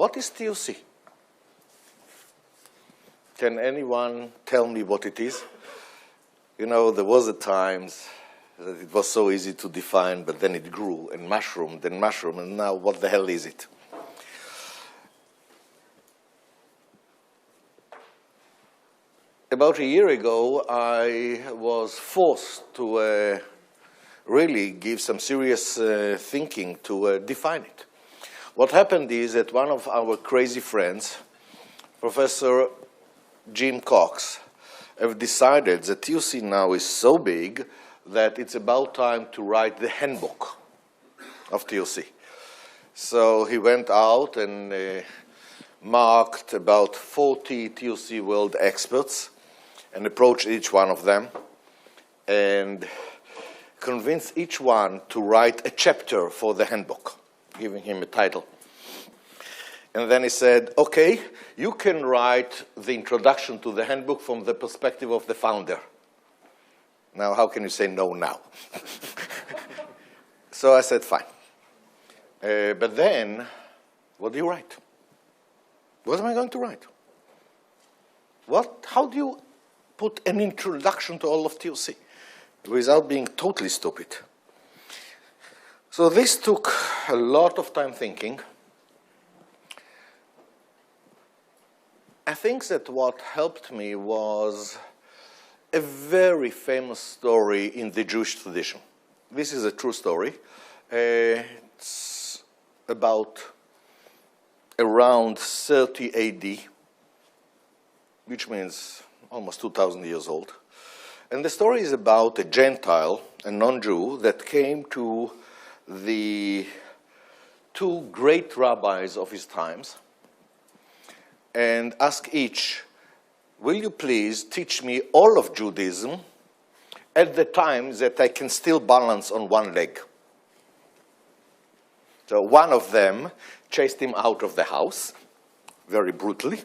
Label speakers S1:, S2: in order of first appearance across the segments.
S1: what is TOC? Can anyone tell me what it is? You know, there was a time that it was so easy to define, but then it grew and mushroomed, and now what the hell is it? About a year ago, I was forced to really give some serious thinking to define it. What happened is that one of our crazy friends, Professor Jim Cox, have decided that TOC now is so big that it's about time to write the handbook of TOC. So he went out and marked about 40 TOC world experts and approached each one of them and convinced each one to write a chapter for the handbook, giving him a title. And then he said, okay, you can write the introduction to the handbook from the perspective of the founder. Now, how can you say no now? So I said, fine. But then, what do you write? What am I going to write? How do you put an introduction to all of TOC without being totally stupid? So this took a lot of time thinking. I think that what helped me was a very famous story in the Jewish tradition. This is a true story. It's about around 30 AD, which means almost 2,000 years old. And the story is about a Gentile, a non-Jew, that came to the two great rabbis of his times and asked each, will you please teach me all of Judaism at the time that I can still balance on one leg? So one of them chased him out of the house, very brutally,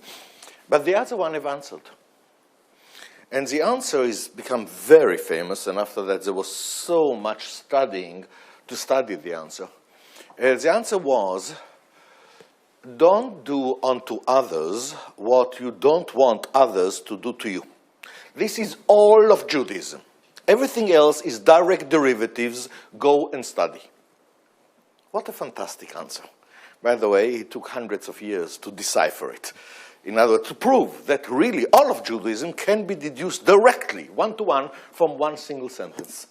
S1: but the other one have answered. And the answer has become very famous, and after that there was so much studying to study the answer. The answer was, don't do unto others what you don't want others to do to you. This is all of Judaism. Everything else is direct derivatives. Go and study. What a fantastic answer. By the way, it took hundreds of years to decipher it. In other words, to prove that really all of Judaism can be deduced directly, one-to-one, from one single sentence.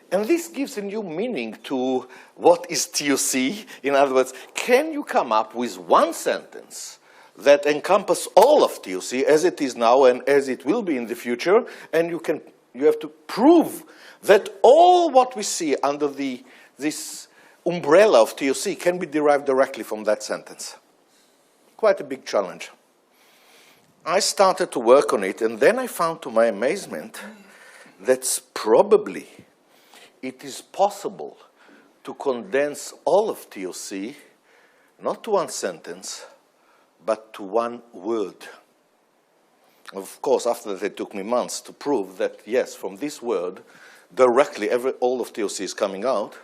S1: And this gives a new meaning to what is TOC. In other words, can you come up with one sentence that encompasses all of TOC as it is now and as it will be in the future, and you have to prove that all what we see under this umbrella of TOC can be derived directly from that sentence. Quite a big challenge. I started to work on it, and then I found to my amazement that probably it is possible to condense all of TOC, not to one sentence, but to one word. Of course, after that, it took me months to prove that, yes, from this word, directly all of TOC is coming out.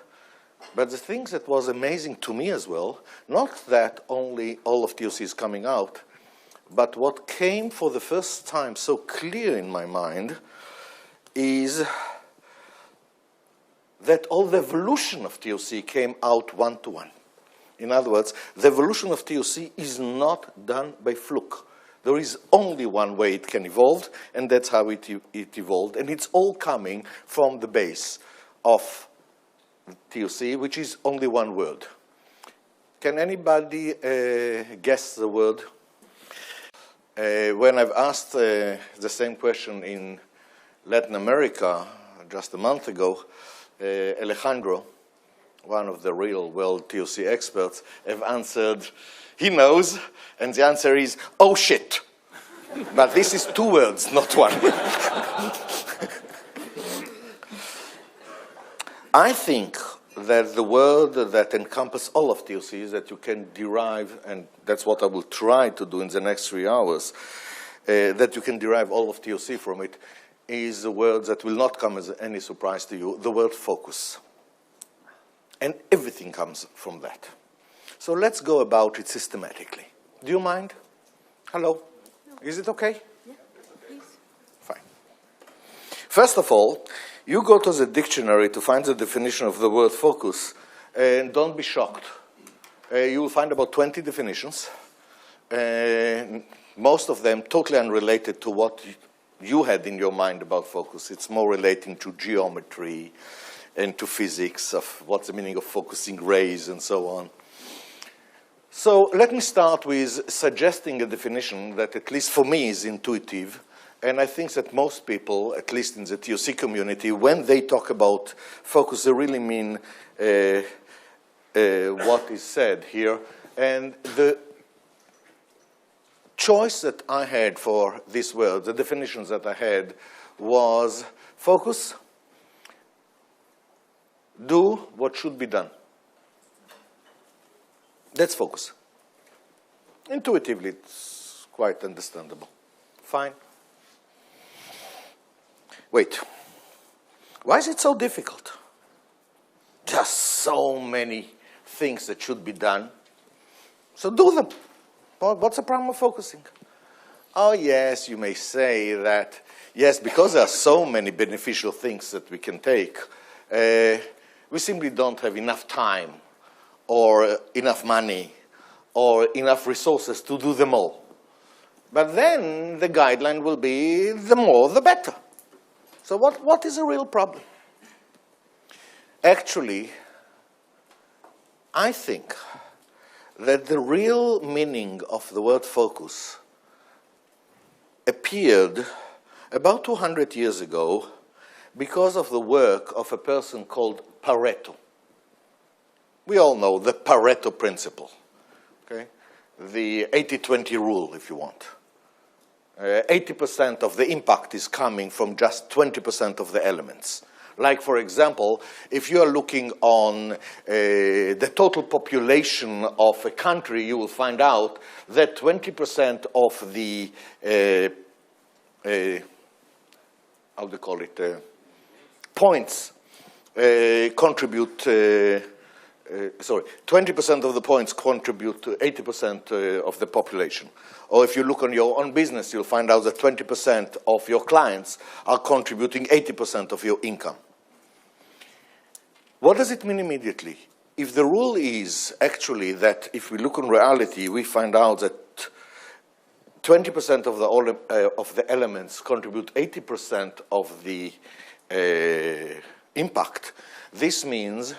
S1: But the thing that was amazing to me as well, not that only all of TOC is coming out, but what came for the first time so clear in my mind is that all the evolution of TOC came out one-to-one. In other words, the evolution of TOC is not done by fluke. There is only one way it can evolve, and that's how it evolved. And it's all coming from the base of TOC, which is only one word. Can anybody guess the word? When I've asked the same question in Latin America just a month ago, Alejandro, one of the real world TOC experts, have answered, he knows, and the answer is, oh shit. But this is two words, not one. I think that the word that encompasses all of TOC is that you can derive, and that's what I will try to do in the next 3 hours, that you can derive all of TOC from it, is a word that will not come as any surprise to you, the word focus. And everything comes from that. So let's go about it systematically. Do you mind? Hello? Is it okay?
S2: Yeah, please.
S1: Fine. First of all, you go to the dictionary to find the definition of the word focus, and don't be shocked. You will find about 20 definitions, most of them totally unrelated to what you had in your mind about focus. It's more relating to geometry and to physics of what's the meaning of focusing rays and so on. So let me start with suggesting a definition that, at least for me, is intuitive. And I think that most people, at least in the TOC community, when they talk about focus, they really mean what is said here. And the choice that I had for this word, the definitions that I had, was focus, do what should be done. That's focus. Intuitively, it's quite understandable. Fine. Wait. Why is it so difficult? Just so many things that should be done. So do them. What's the problem of focusing? Oh, yes, you may say that, yes, because there are so many beneficial things that we can take, we simply don't have enough time or enough money or enough resources to do them all. But then the guideline will be the more the better. So what is a real problem? Actually, I think that the real meaning of the word focus appeared about 200 years ago because of the work of a person called Pareto. We all know the Pareto principle, okay? The 80-20 rule, if you want. 80% of the impact is coming from just 20% of the elements. Like, for example, if you are looking on the total population of a country, you will find out that 20% of the, how do you call it, points contribute, 20% of the points contribute to 80% of the population. Or if you look on your own business, you'll find out that 20% of your clients are contributing 80% of your income. What does it mean immediately? If the rule is actually that if we look on reality, we find out that 20% of the elements contribute 80% of the impact, this means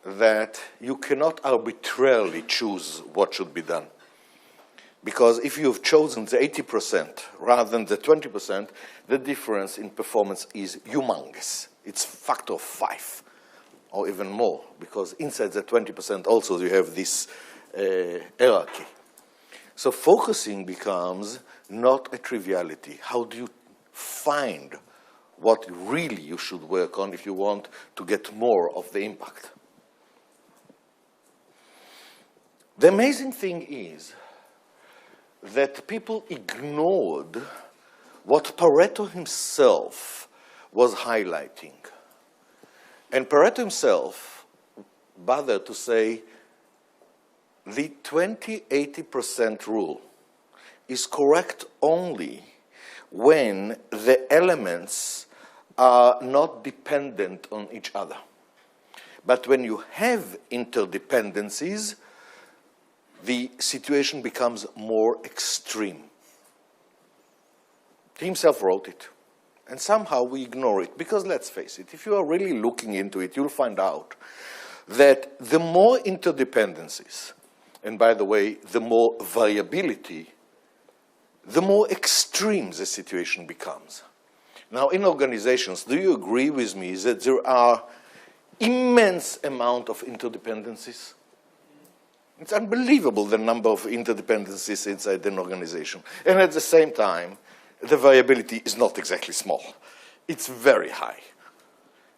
S1: that you cannot arbitrarily choose what should be done. Because if you've chosen the 80% rather than the 20%, the difference in performance is humongous. It's factor of 5. Or even more, because inside the 20% also you have this hierarchy. So focusing becomes not a triviality. How do you find what really you should work on if you want to get more of the impact? The amazing thing is that people ignored what Pareto himself was highlighting. And Pareto himself bothered to say the 20-80% rule is correct only when the elements are not dependent on each other. But when you have interdependencies, the situation becomes more extreme. He himself wrote it. And somehow we ignore it, because let's face it, if you are really looking into it, you'll find out that the more interdependencies, and by the way, the more variability, the more extreme the situation becomes. Now, in organizations, do you agree with me that there are immense amount of interdependencies? It's unbelievable the number of interdependencies inside an organization. And at the same time, the variability is not exactly small. It's very high,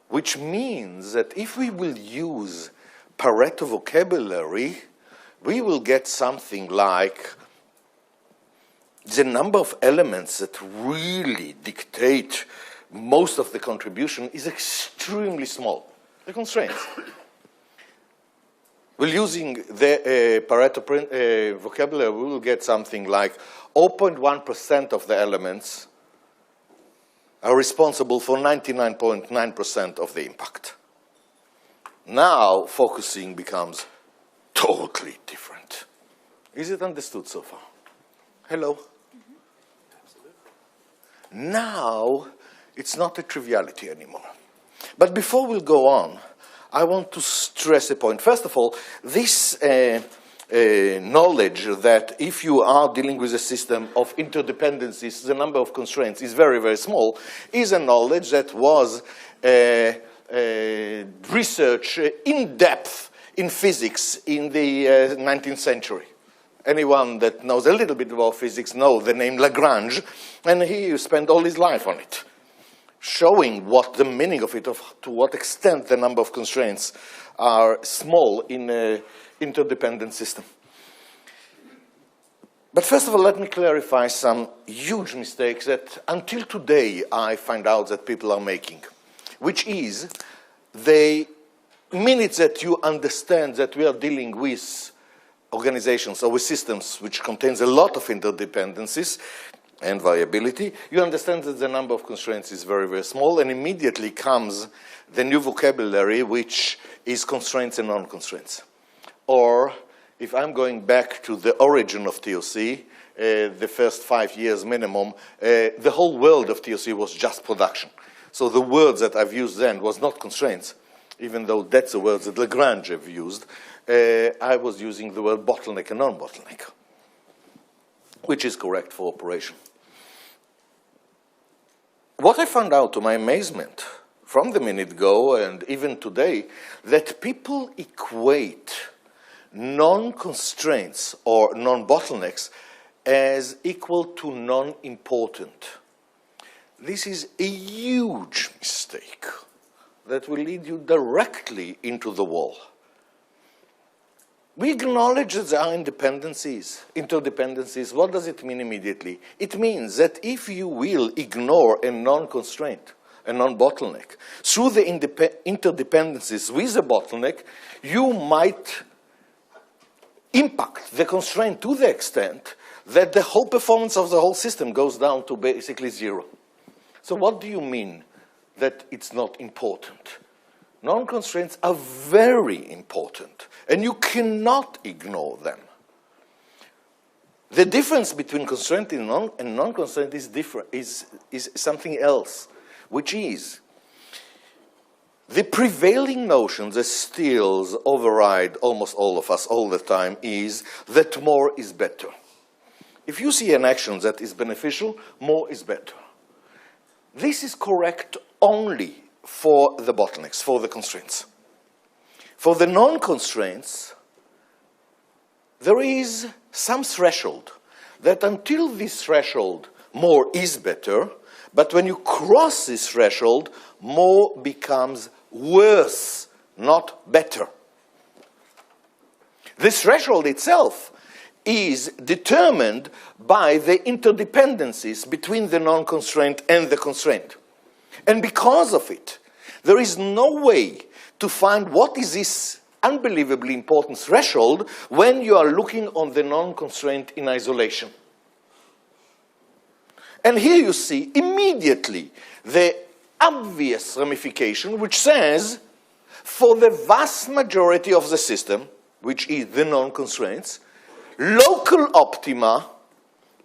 S1: which means that if we will use Pareto vocabulary, we will get something like the number of elements that really dictate most of the contribution is extremely small. The constraints. Well, using the Pareto vocabulary, we will get something like 0.1% of the elements are responsible for 99.9% of the impact. Now, focusing becomes totally different. Is it understood so far? Hello? Absolutely. Now, it's not a triviality anymore. But before we go on, I want to stress a point. First of all, this knowledge that if you are dealing with a system of interdependencies, the number of constraints is very, very small, is a knowledge that was researched in depth in physics in the 19th century. Anyone that knows a little bit about physics knows the name Lagrange, and he spent all his life on it, showing what the meaning of it, to what extent the number of constraints are small in an interdependent system. But first of all, let me clarify some huge mistakes that until today I find out that people are making, which is the minute that you understand that we are dealing with organizations or with systems which contains a lot of interdependencies and variability, you understand that the number of constraints is very, very small, and immediately comes the new vocabulary, which is constraints and non-constraints. Or, if I'm going back to the origin of TOC, the first 5 years minimum, the whole world of TOC was just production. So the words that I've used then was not constraints, even though that's the words that Lagrange have used. I was using the word bottleneck and non-bottleneck, which is correct for operation. What I found out, to my amazement, from the minute go and even today, that people equate non-constraints or non-bottlenecks as equal to non-important. This is a huge mistake that will lead you directly into the wall. We acknowledge that there are interdependencies. What does it mean immediately? It means that if you will ignore a non-constraint, a non-bottleneck, through the interdependencies with a bottleneck, you might impact the constraint to the extent that the whole performance of the whole system goes down to basically zero. So what do you mean that it's not important? Non-constraints are very important, and you cannot ignore them. The difference between constraint and non-constraint is something else, which is the prevailing notion that still override almost all of us all the time is that more is better. If you see an action that is beneficial, more is better. This is correct only for the bottlenecks, for the constraints. For the non-constraints, there is some threshold that until this threshold, more is better, but when you cross this threshold, more becomes worse, not better. This threshold itself is determined by the interdependencies between the non-constraint and the constraint. And because of it, there is no way to find what is this unbelievably important threshold when you are looking on the non-constraint in isolation. And here you see immediately the obvious ramification, which says, for the vast majority of the system, which is the non-constraints, local optima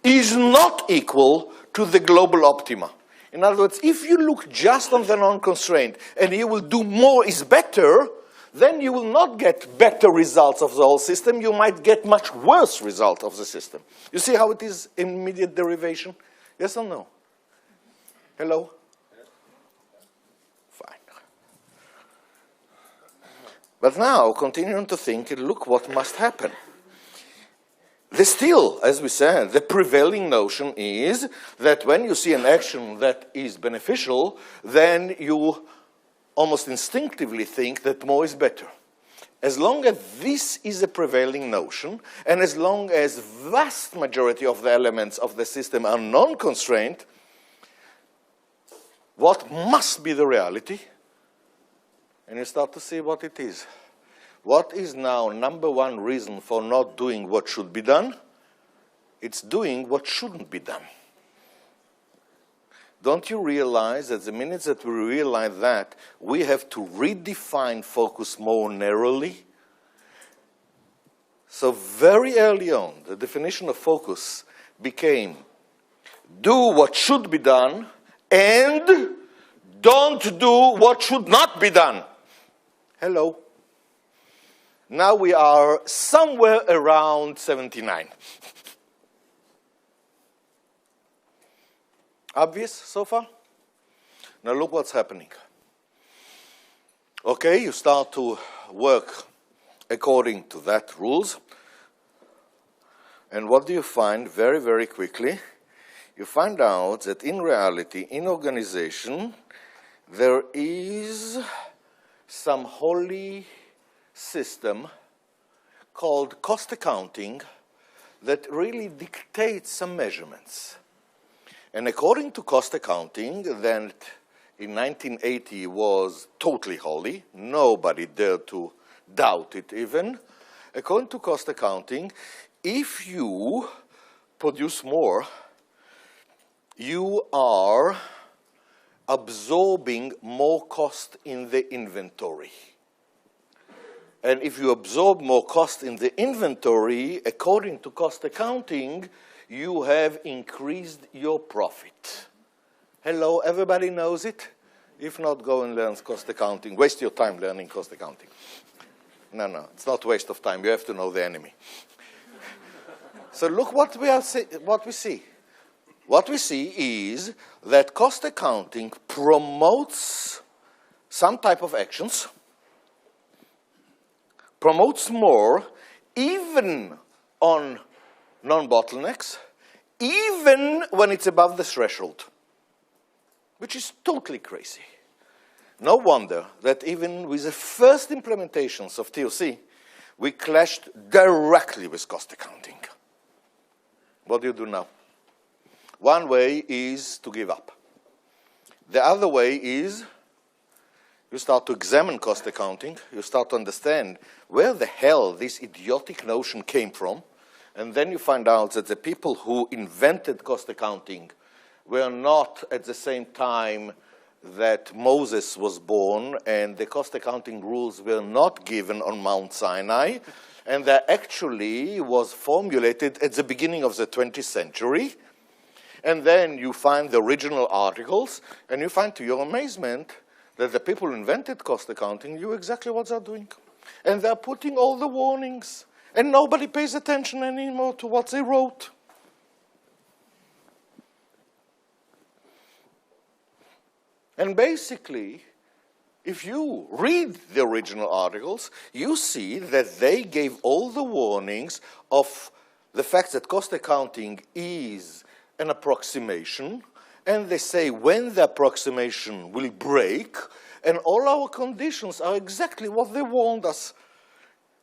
S1: is not equal to the global optima. In other words, if you look just on the non-constraint and you will do more is better, then you will not get better results of the whole system. You might get much worse result of the system. You see how it is immediate derivation? Yes or no? Hello? Fine. But now, continuing to think, look what must happen. Still, as we said, the prevailing notion is that when you see an action that is beneficial, then you almost instinctively think that more is better. As long as this is a prevailing notion, and as long as vast majority of the elements of the system are non-constrained, what must be the reality? And you start to see what it is. What is now number one reason for not doing what should be done? It's doing what shouldn't be done. Don't you realize that the minute that we realize that, we have to redefine focus more narrowly? So very early on, the definition of focus became do what should be done and don't do what should not be done. Hello. Now we are somewhere around 79. Obvious so far? Now look what's happening. Okay, you start to work according to that rules. And what do you find very, very quickly? You find out that in reality, in organization, there is some holy system called cost accounting that really dictates some measurements. And according to cost accounting, that in 1980 was totally holy, nobody dared to doubt it even. According to cost accounting, if you produce more, you are absorbing more cost in the inventory. And if you absorb more cost in the inventory, according to cost accounting, you have increased your profit. Hello, everybody knows it? If not, go and learn cost accounting. Waste your time learning cost accounting. No, it's not waste of time. You have to know the enemy. So look what we see. What we see is that cost accounting promotes some type of actions, promotes more, even on non-bottlenecks, even when it's above the threshold, which is totally crazy. No wonder that even with the first implementations of TOC, we clashed directly with cost accounting. What do you do now? One way is to give up. The other way is you start to examine cost accounting, you start to understand where the hell this idiotic notion came from, and then you find out that the people who invented cost accounting were not at the same time that Moses was born, and the cost accounting rules were not given on Mount Sinai, and that actually was formulated at the beginning of the 20th century. And then you find the original articles, and you find to your amazement that the people who invented cost accounting knew exactly what they're doing. And they're putting all the warnings, and nobody pays attention anymore to what they wrote. And basically, if you read the original articles, you see that they gave all the warnings of the fact that cost accounting is an approximation, and they say when the approximation will break, and all our conditions are exactly what they warned us.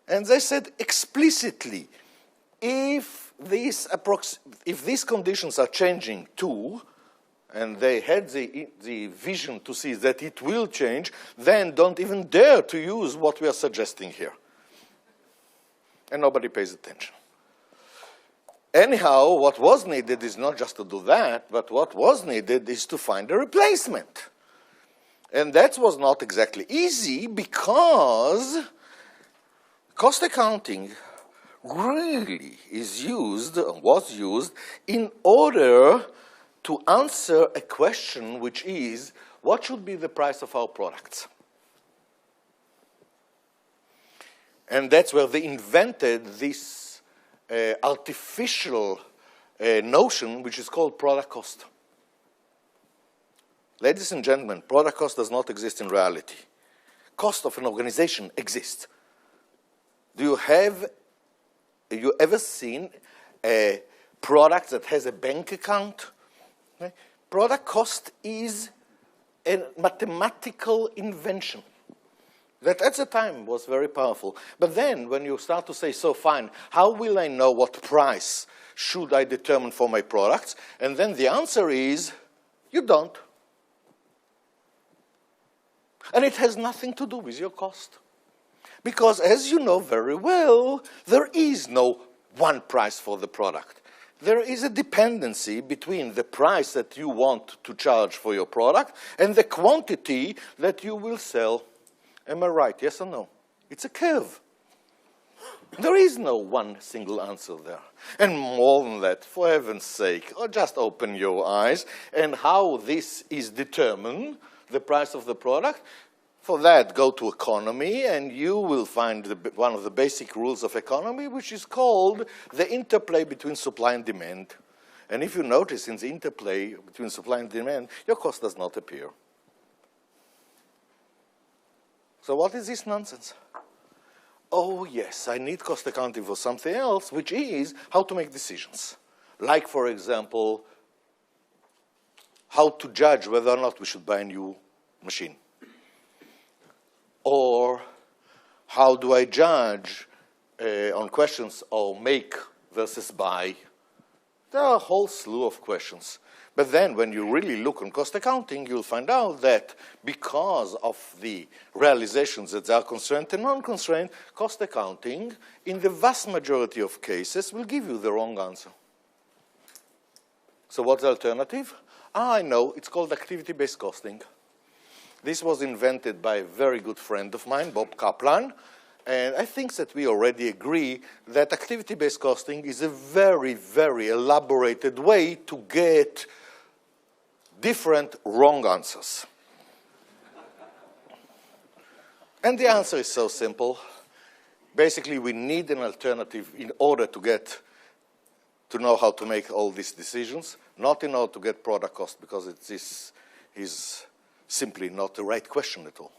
S1: And they said explicitly, if these conditions are changing too, and they had the vision to see that it will change, then don't even dare to use what we are suggesting here. And nobody pays attention. Anyhow, what was needed is not just to do that, but what was needed is to find a replacement. And that was not exactly easy because cost accounting really was used in order to answer a question which is, what should be the price of our products? And that's where they invented this artificial notion which is called product cost. Ladies and gentlemen, product cost does not exist in reality. Cost of an organization exists. Have you ever seen a product that has a bank account? Okay. Product cost is a mathematical invention that at the time was very powerful. But then when you start to say, so fine, how will I know what price should I determine for my products? And then the answer is, you don't. And it has nothing to do with your cost. Because, as you know very well, there is no one price for the product. There is a dependency between the price that you want to charge for your product and the quantity that you will sell. Am I right? Yes or no? It's a curve. There is no one single answer there. And more than that, for heaven's sake, or just open your eyes, and how this is determined, the price of the product. For that, go to economy, and you will find one of the basic rules of economy, which is called the interplay between supply and demand. And if you notice, in the interplay between supply and demand, your cost does not appear. So what is this nonsense? Oh, yes, I need cost accounting for something else, which is how to make decisions. Like, for example, how to judge whether or not we should buy a new machine. Or how do I judge on questions of make versus buy? There are a whole slew of questions. But then when you really look on cost accounting, you'll find out that because of the realizations that are constrained and non-constrained, cost accounting, in the vast majority of cases, will give you the wrong answer. So what's the alternative? I know, it's called activity-based costing. This was invented by a very good friend of mine, Bob Kaplan, and I think that we already agree that activity-based costing is a very, very elaborated way to get different wrong answers. And the answer is so simple. Basically, we need an alternative in order to know how to make all these decisions, not in order to get product cost, because this is simply not the right question at all.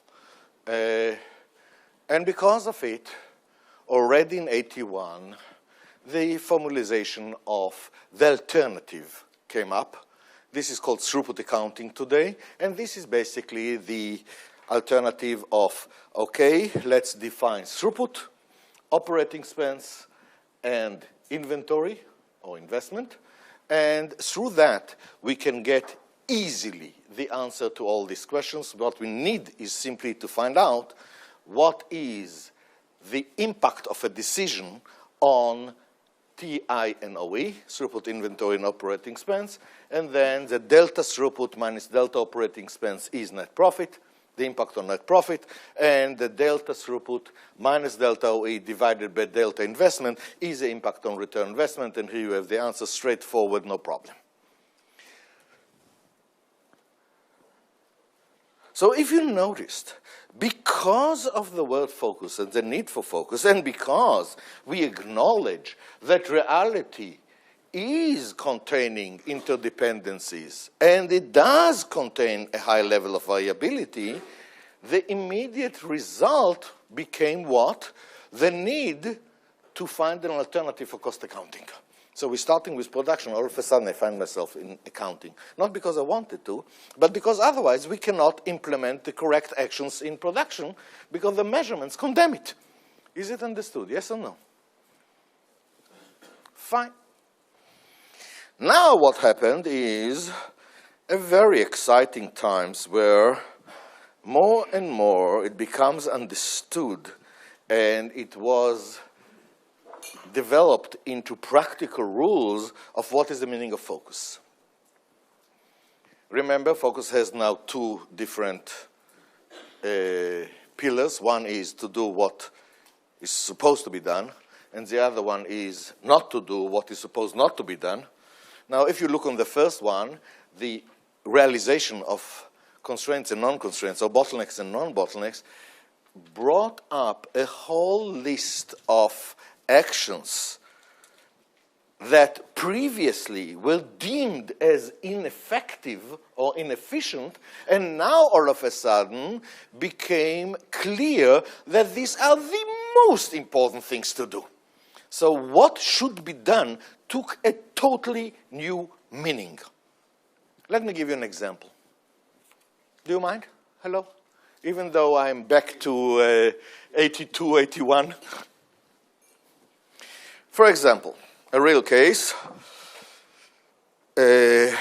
S1: And because of it, already in 81, the formalization of the alternative came up. This is called throughput accounting today, and this is basically the alternative of, okay, let's define throughput, operating expense, and inventory or investment, and through that we can get easily the answer to all these questions. What we need is simply to find out what is the impact of a decision on TI and OE, throughput, inventory, and operating expense, and then the delta throughput minus delta operating expense is net profit, the impact on net profit, and the delta throughput minus delta OE divided by delta investment is the impact on return on investment, and here you have the answer straightforward, no problem. So if you noticed, because of the word focus and the need for focus, and because we acknowledge that reality is containing interdependencies, and it does contain a high level of variability, the immediate result became what? The need to find an alternative for cost accounting. So we're starting with production. All of a sudden, I find myself in accounting. Not because I wanted to, but because otherwise we cannot implement the correct actions in production because the measurements condemn it. Is it understood? Yes or no? Fine. Now what happened is a very exciting times where more and more it becomes understood, and it was developed into practical rules of what is the meaning of focus. Remember, focus has now two different pillars. One is to do what is supposed to be done, and the other one is not to do what is supposed not to be done. Now, if you look on the first one, the realization of constraints and non-constraints, or bottlenecks and non-bottlenecks, brought up a whole list of actions that previously were deemed as ineffective or inefficient, and now all of a sudden became clear that these are the most important things to do. So what should be done took a totally new meaning. Let me give you an example. Do you mind? Hello? Even though I'm back to 82, 81. For example, a real case, there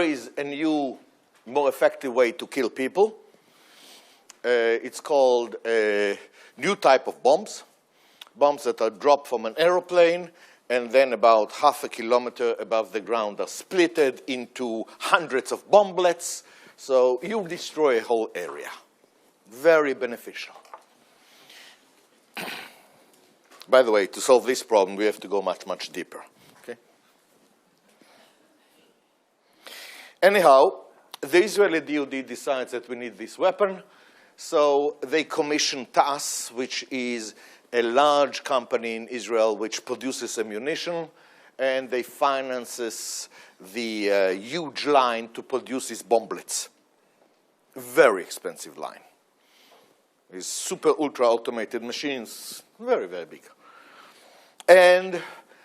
S1: is a new, more effective way to kill people, It's called a new type of bombs that are dropped from an aeroplane and then about half a kilometer above the ground are splitted into hundreds of bomblets. So you destroy a whole area. Very beneficial. By the way, to solve this problem, we have to go much, much deeper. Okay? Anyhow, the Israeli DoD decides that we need this weapon. So they commission TASS, which is a large company in Israel which produces ammunition, and they finances the huge line to produce these bomblets. Very expensive line. These super ultra automated machines, very, very big. And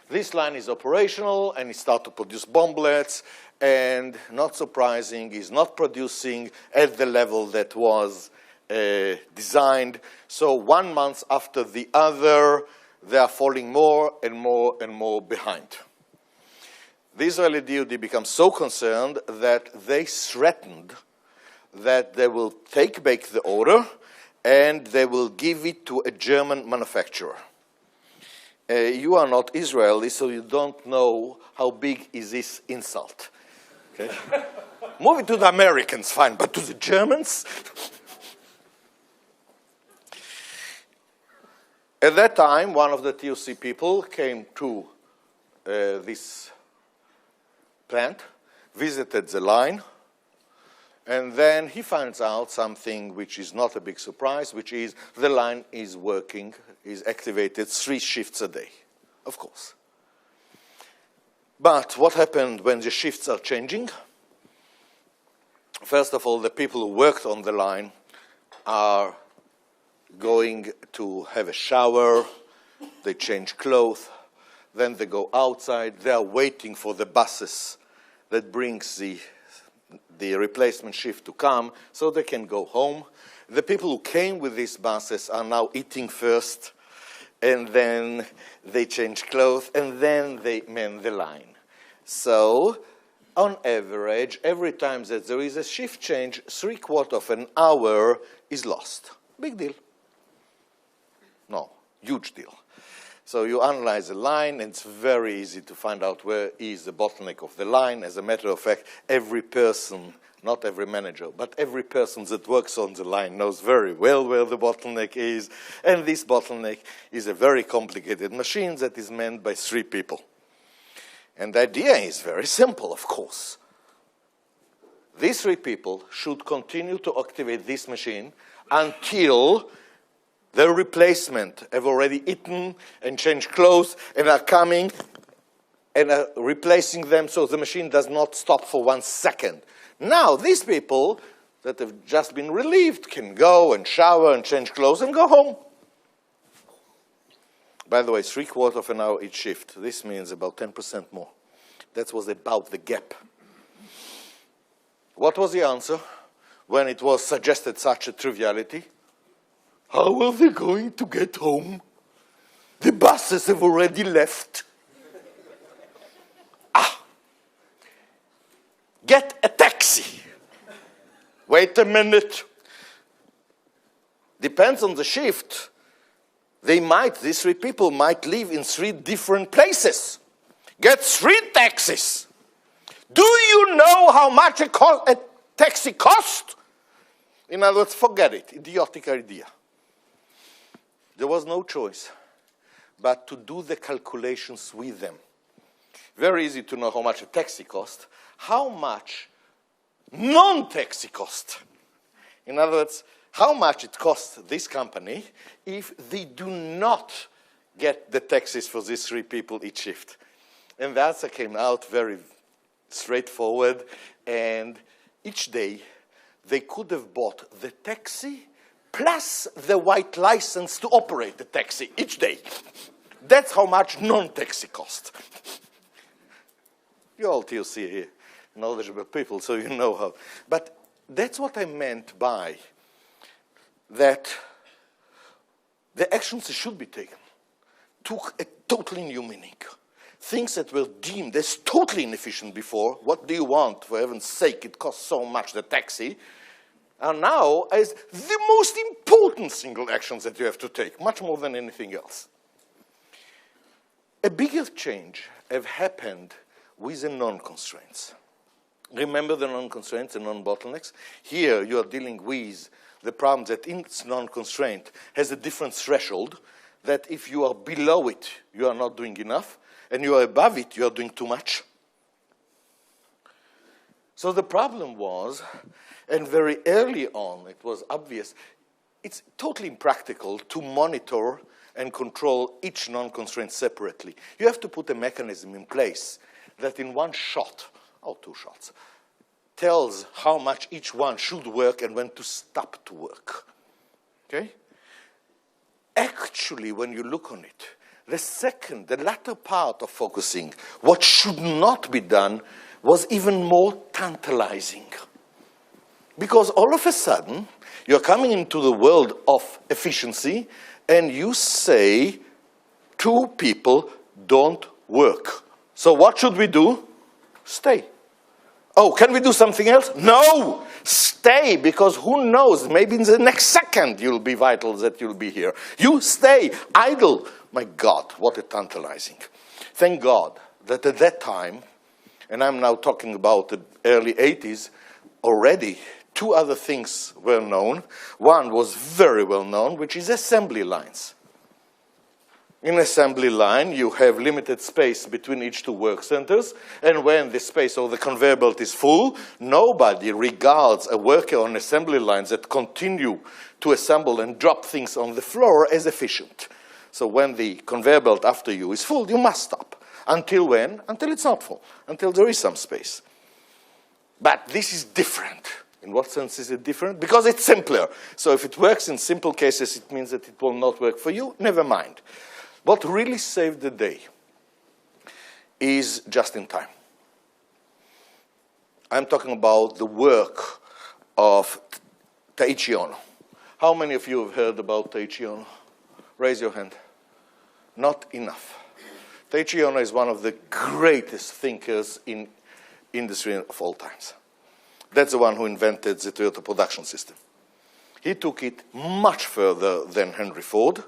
S1: this line is operational, and it starts to produce bomblets, and not surprising, is not producing at the level that was designed. So 1 month after the other, they are falling more and more and more behind. The Israeli DoD becomes so concerned that they threatened that they will take back the order and they will give it to a German manufacturer. You are not Israeli, so you don't know how big is this insult. Okay? Move it to the Americans, fine, but to the Germans? At that time, one of the TOC people came to this plant, visited the line, and then he finds out something which is not a big surprise, which is the line is working, is activated 3 shifts a day, of course. But what happened when the shifts are changing? First of all, the people who worked on the line are going to have a shower, they change clothes, then they go outside, they are waiting for the buses that brings the replacement shift to come so they can go home. The people who came with these buses are now eating first, and then they change clothes, and then they man the line. So, on average, every time that there is a shift change, 3/4 of an hour is lost. Big deal. No, huge deal. So you analyze the line, and it's very easy to find out where is the bottleneck of the line. As a matter of fact, every person, not every manager, but every person that works on the line knows very well where the bottleneck is. And this bottleneck is a very complicated machine that is manned by 3 people. And the idea is very simple, of course. These 3 people should continue to activate this machine until the replacement have already eaten and changed clothes and are coming and are replacing them so the machine does not stop for 1 second. Now, these people that have just been relieved can go and shower and change clothes and go home. By the way, 3/4 of an hour each shift. This means about 10% more. That was about the gap. What was the answer when it was suggested such a triviality? How are they going to get home? The buses have already left. Get a taxi. Wait a minute. Depends on the shift. These 3 people might live in 3 different places. Get 3 taxis. Do you know how much a taxi costs? In other words, forget it. Idiotic idea. There was no choice but to do the calculations with them. Very easy to know how much a taxi costs. How much non-taxi cost? In other words, how much it costs this company if they do not get the taxis for these 3 people each shift. And the answer came out very straightforward, and each day they could have bought the taxi plus the white license to operate the taxi each day. That's how much non-taxi cost. You all TOC here, knowledgeable people, so you know how. But that's what I meant by that the actions that should be taken took a totally new meaning. Things that were deemed as totally inefficient before, what do you want? For heaven's sake, it costs so much, the taxi. are now as the most important single actions that you have to take, much more than anything else. A bigger change have happened with the non-constraints. Remember the non-constraints and non-bottlenecks? Here you are dealing with the problem that its non-constraint has a different threshold, that if you are below it, you are not doing enough, and you are above it, you are doing too much. So the problem was, and very early on it was obvious, it's totally impractical to monitor and control each non-constraint separately. You have to put a mechanism in place that in one shot, or two shots, tells how much each one should work and when to stop to work. Okay? Actually, when you look on it, the latter part of focusing, what should not be done, was even more tantalizing. Because all of a sudden, you're coming into the world of efficiency, and you say, two people don't work. So what should we do? Stay. Oh, can we do something else? No! Stay, because who knows, maybe in the next second you'll be vital that you'll be here. You stay, idle. My God, what a tantalizing. Thank God that at that time, and I'm now talking about the early 80s, already two other things were known. One was very well known, which is assembly lines. In assembly line, you have limited space between each two work centers, and when the space or the conveyor belt is full, nobody regards a worker on assembly lines that continue to assemble and drop things on the floor as efficient. So when the conveyor belt after you is full, you must stop. Until when? Until it's not full, until there is some space. But this is different. In what sense is it different? Because it's simpler. So if it works in simple cases, it means that it will not work for you. Never mind. What really saved the day is just in time. I'm talking about the work of Taiichi Ohno. How many of you have heard about Taiichi Ohno? Raise your hand. Not enough. Taiichi Ohno is one of the greatest thinkers in industry of all times. That's the one who invented the Toyota production system. He took it much further than Henry Ford.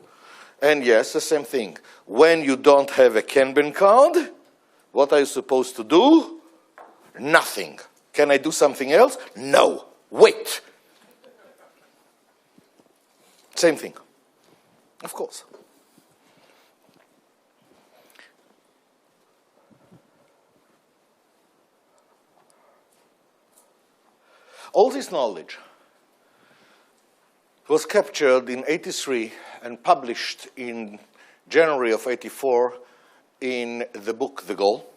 S1: And yes, the same thing. When you don't have a Kanban card, what are you supposed to do? Nothing. Can I do something else? No. Wait. Same thing. Of course. All this knowledge was captured in '83 and published in January of '84 in the book The Goal,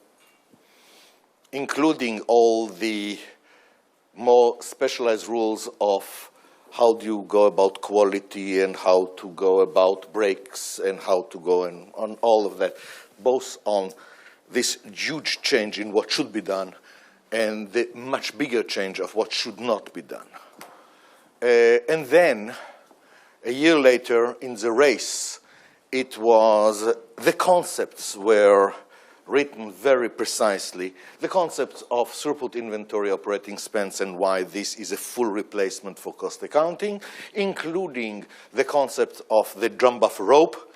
S1: including all the more specialized rules of how do you go about quality and how to go about breaks and how to go and on all of that, both on this huge change in what should be done and the much bigger change of what should not be done. And then, a year later, in The Race, it was, the concepts were written very precisely. The concepts of throughput inventory operating expense and why this is a full replacement for cost accounting, including the concept of the drum buffer rope,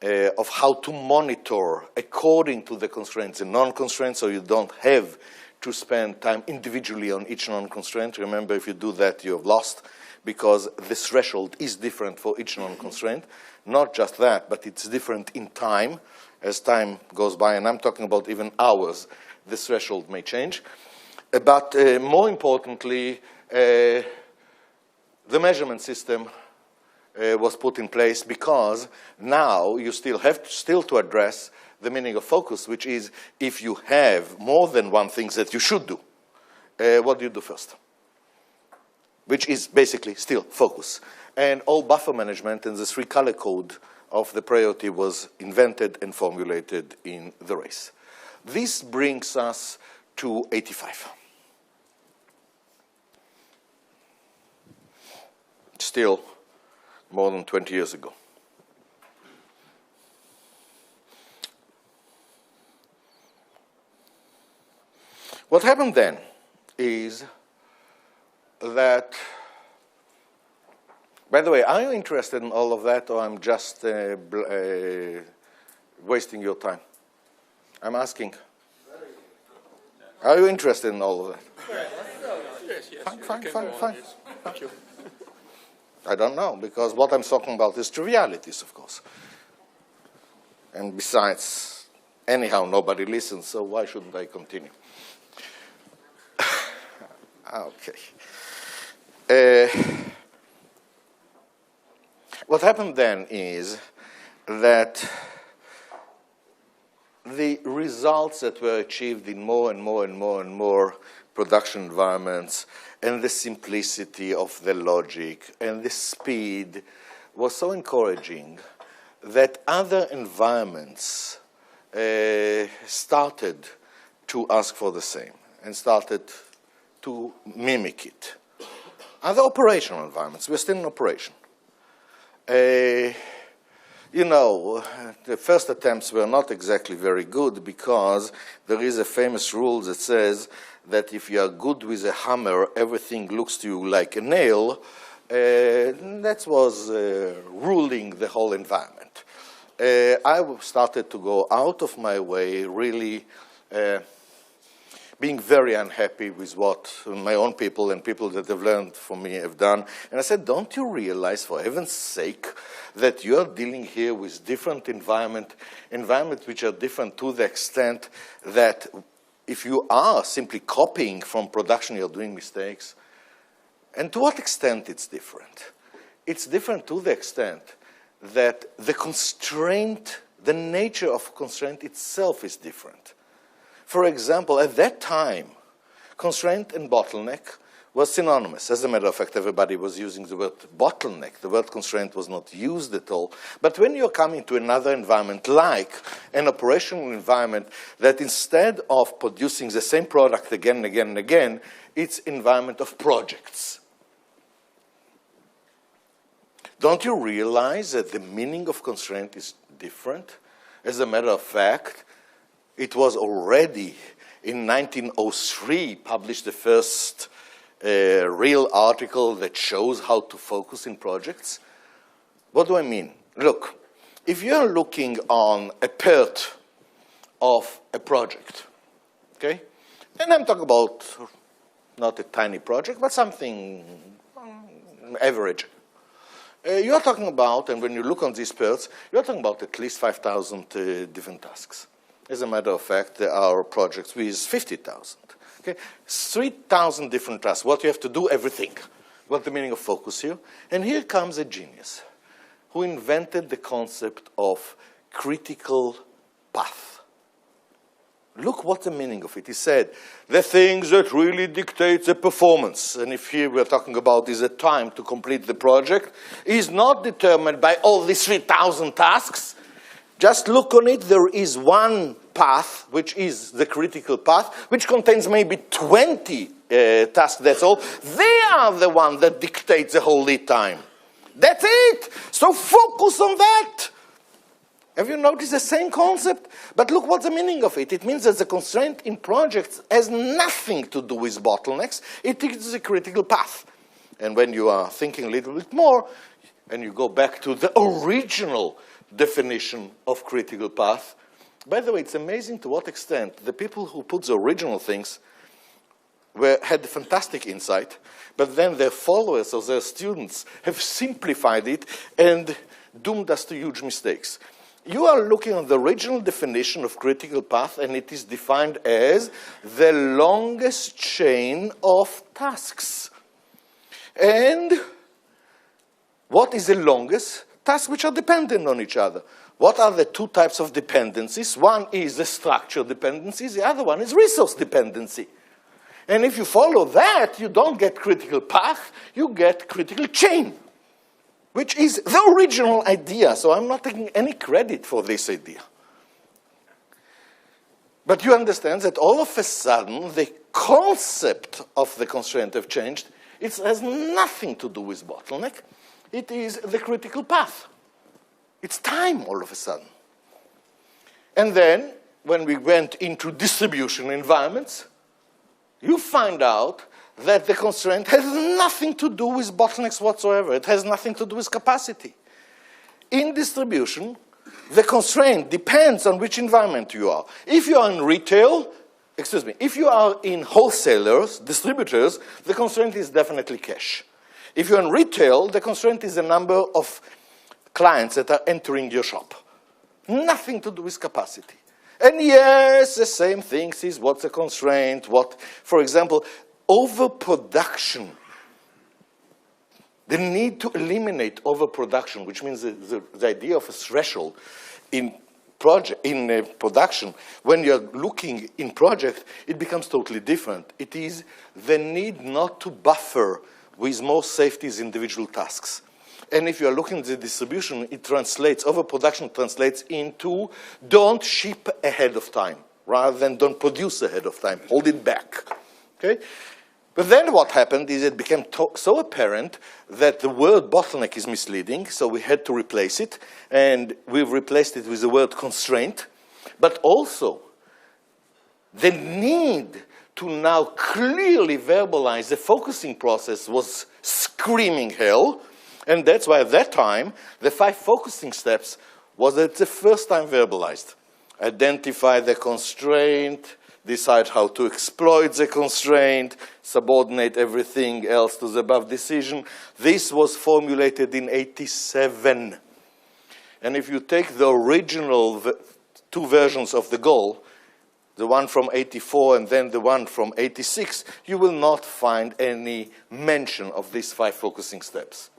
S1: of how to monitor according to the constraints and non-constraints, so you don't have to spend time individually on each non-constraint. Remember, if you do that, you have lost, because the threshold is different for each non-constraint. Not just that, but it's different in time. As time goes by, and I'm talking about even hours, the threshold may change. But more importantly, the measurement system was put in place because now you still have to address the meaning of focus, which is if you have more than one thing that you should do, what do you do first? Which is basically still focus. And all buffer management and the three-color code of the priority was invented and formulated in The Race. This brings us to '85. Still more than 20 years ago. What happened then is that By the way, are you interested in all of that, or I'm just wasting your time? I'm asking. Are you interested in all of that? Fine. Thank you. I don't know, because what I'm talking about is trivialities, of course. And besides, anyhow, nobody listens, so why shouldn't I continue? Okay. What happened then is that the results that were achieved in more and more production environments, and the simplicity of the logic and the speed was so encouraging that other environments started to ask for the same and started to mimic it. Other operational environments, we're still in operation. You know, the first attempts were not exactly very good, because there is a famous rule that says that if you are good with a hammer, everything looks to you like a nail. That was ruling the whole environment. I started to go out of my way, really being very unhappy with what my own people and people that have learned from me have done. And I said, don't you realize, for heaven's sake, that you're dealing here with different environments which are different to the extent that if you are simply copying from production, you're doing mistakes. And to what extent it's different? It's different to the extent that the constraint, the nature of constraint itself is different. For example, at that time, constraint and bottleneck was synonymous. As a matter of fact, everybody was using the word bottleneck. The word constraint was not used at all. But when you're coming to another environment, like an operational environment, that instead of producing the same product again and again and again, it's environment of projects. Don't you realize that the meaning of constraint is different? As a matter of fact, it was already in 1903 published the first real article that shows how to focus in projects. What do I mean? Look, if you're looking on a part of a project, okay? And I'm talking about not a tiny project, but something average. You're talking about, and when you look on these parts, you're talking about at least 5,000 different tasks. As a matter of fact, there are projects with 50,000. Okay? 3,000 different tasks. What you have to do, everything. What's the meaning of focus here? And here comes a genius who invented the concept of critical path. Look what the meaning of it. He said, the things that really dictate the performance, and if here we're talking about is the time to complete the project, is not determined by all these 3,000 tasks. Just look on it, there is one path, which is the critical path, which contains maybe 20 tasks, that's all. They are the one that dictates the whole lead time. That's it! So focus on that! Have you noticed the same concept? But look what's the meaning of it. It means that the constraint in projects has nothing to do with bottlenecks. It is a critical path. And when you are thinking a little bit more, and you go back to the original definition of critical path, by the way, it's amazing to what extent the people who put the original things had fantastic insight, but then their followers or their students have simplified it and doomed us to huge mistakes. You are looking at the original definition of critical path, and it is defined as the longest chain of tasks. And what is the longest? Tasks which are dependent on each other. What are the two types of dependencies? One is the structure dependencies, the other one is resource dependency. And if you follow that, you don't get critical path, you get critical chain, which is the original idea. So I'm not taking any credit for this idea. But you understand that all of a sudden, the concept of the constraint have changed. It has nothing to do with bottleneck. It is the critical path. It's time all of a sudden. And then, when we went into distribution environments, you find out that the constraint has nothing to do with bottlenecks whatsoever. It has nothing to do with capacity. In distribution, the constraint depends on which environment you are. If you are in retail, if you are in wholesalers, distributors, the constraint is definitely cash. If you're in retail, the constraint is the number of clients that are entering your shop. Nothing to do with capacity. And yes, the same things is what's a constraint, what, for example, overproduction. The need to eliminate overproduction, which means the idea of a threshold in production, when you're looking in project, it becomes totally different. It is the need not to buffer with more safeties individual tasks. And if you're looking at the distribution, it translates, overproduction translates into don't ship ahead of time, rather than don't produce ahead of time, hold it back, okay? But then what happened is it became so apparent that the word bottleneck is misleading, so we had to replace it, and we've replaced it with the word constraint, but also the need to now clearly verbalize the focusing process was screaming hell, and that's why at that time, the 5 focusing steps was at the first time verbalized. Identify the constraint, decide how to exploit the constraint, subordinate everything else to the above decision. This was formulated in '87. And if you take the original 2 versions of the goal, the one from '84 and then the one from '86, you will not find any mention of these 5 focusing steps.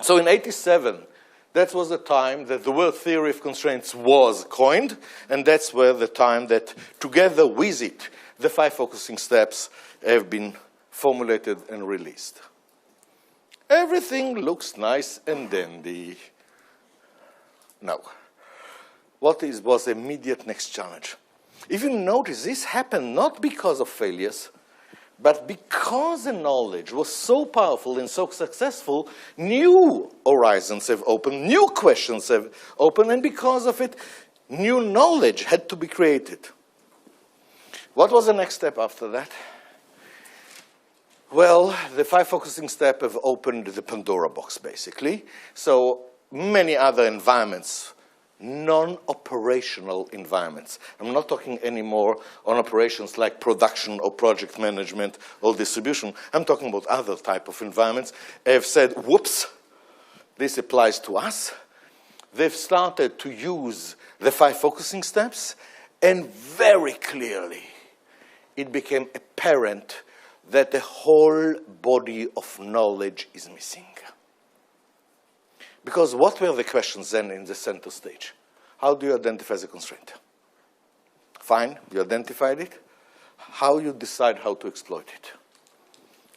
S1: So in '87, that was the time that the word theory of constraints was coined, and that's where the time that, together with it, the 5 focusing steps have been formulated and released. Everything looks nice and dandy. Now, what was the immediate next challenge? If you notice, this happened not because of failures, but because the knowledge was so powerful and so successful, new horizons have opened, new questions have opened, and because of it, new knowledge had to be created. What was the next step after that? Well, the 5 focusing steps have opened the Pandora box, basically. So many other environments, non-operational environments. I'm not talking anymore on operations like production or project management or distribution. I'm talking about other type of environments. Have said, whoops, this applies to us. They've started to use the 5 focusing steps, and very clearly it became apparent that the whole body of knowledge is missing. Because what were the questions then in the center stage? How do you identify the constraint? Fine, you identified it. How you decide how to exploit it?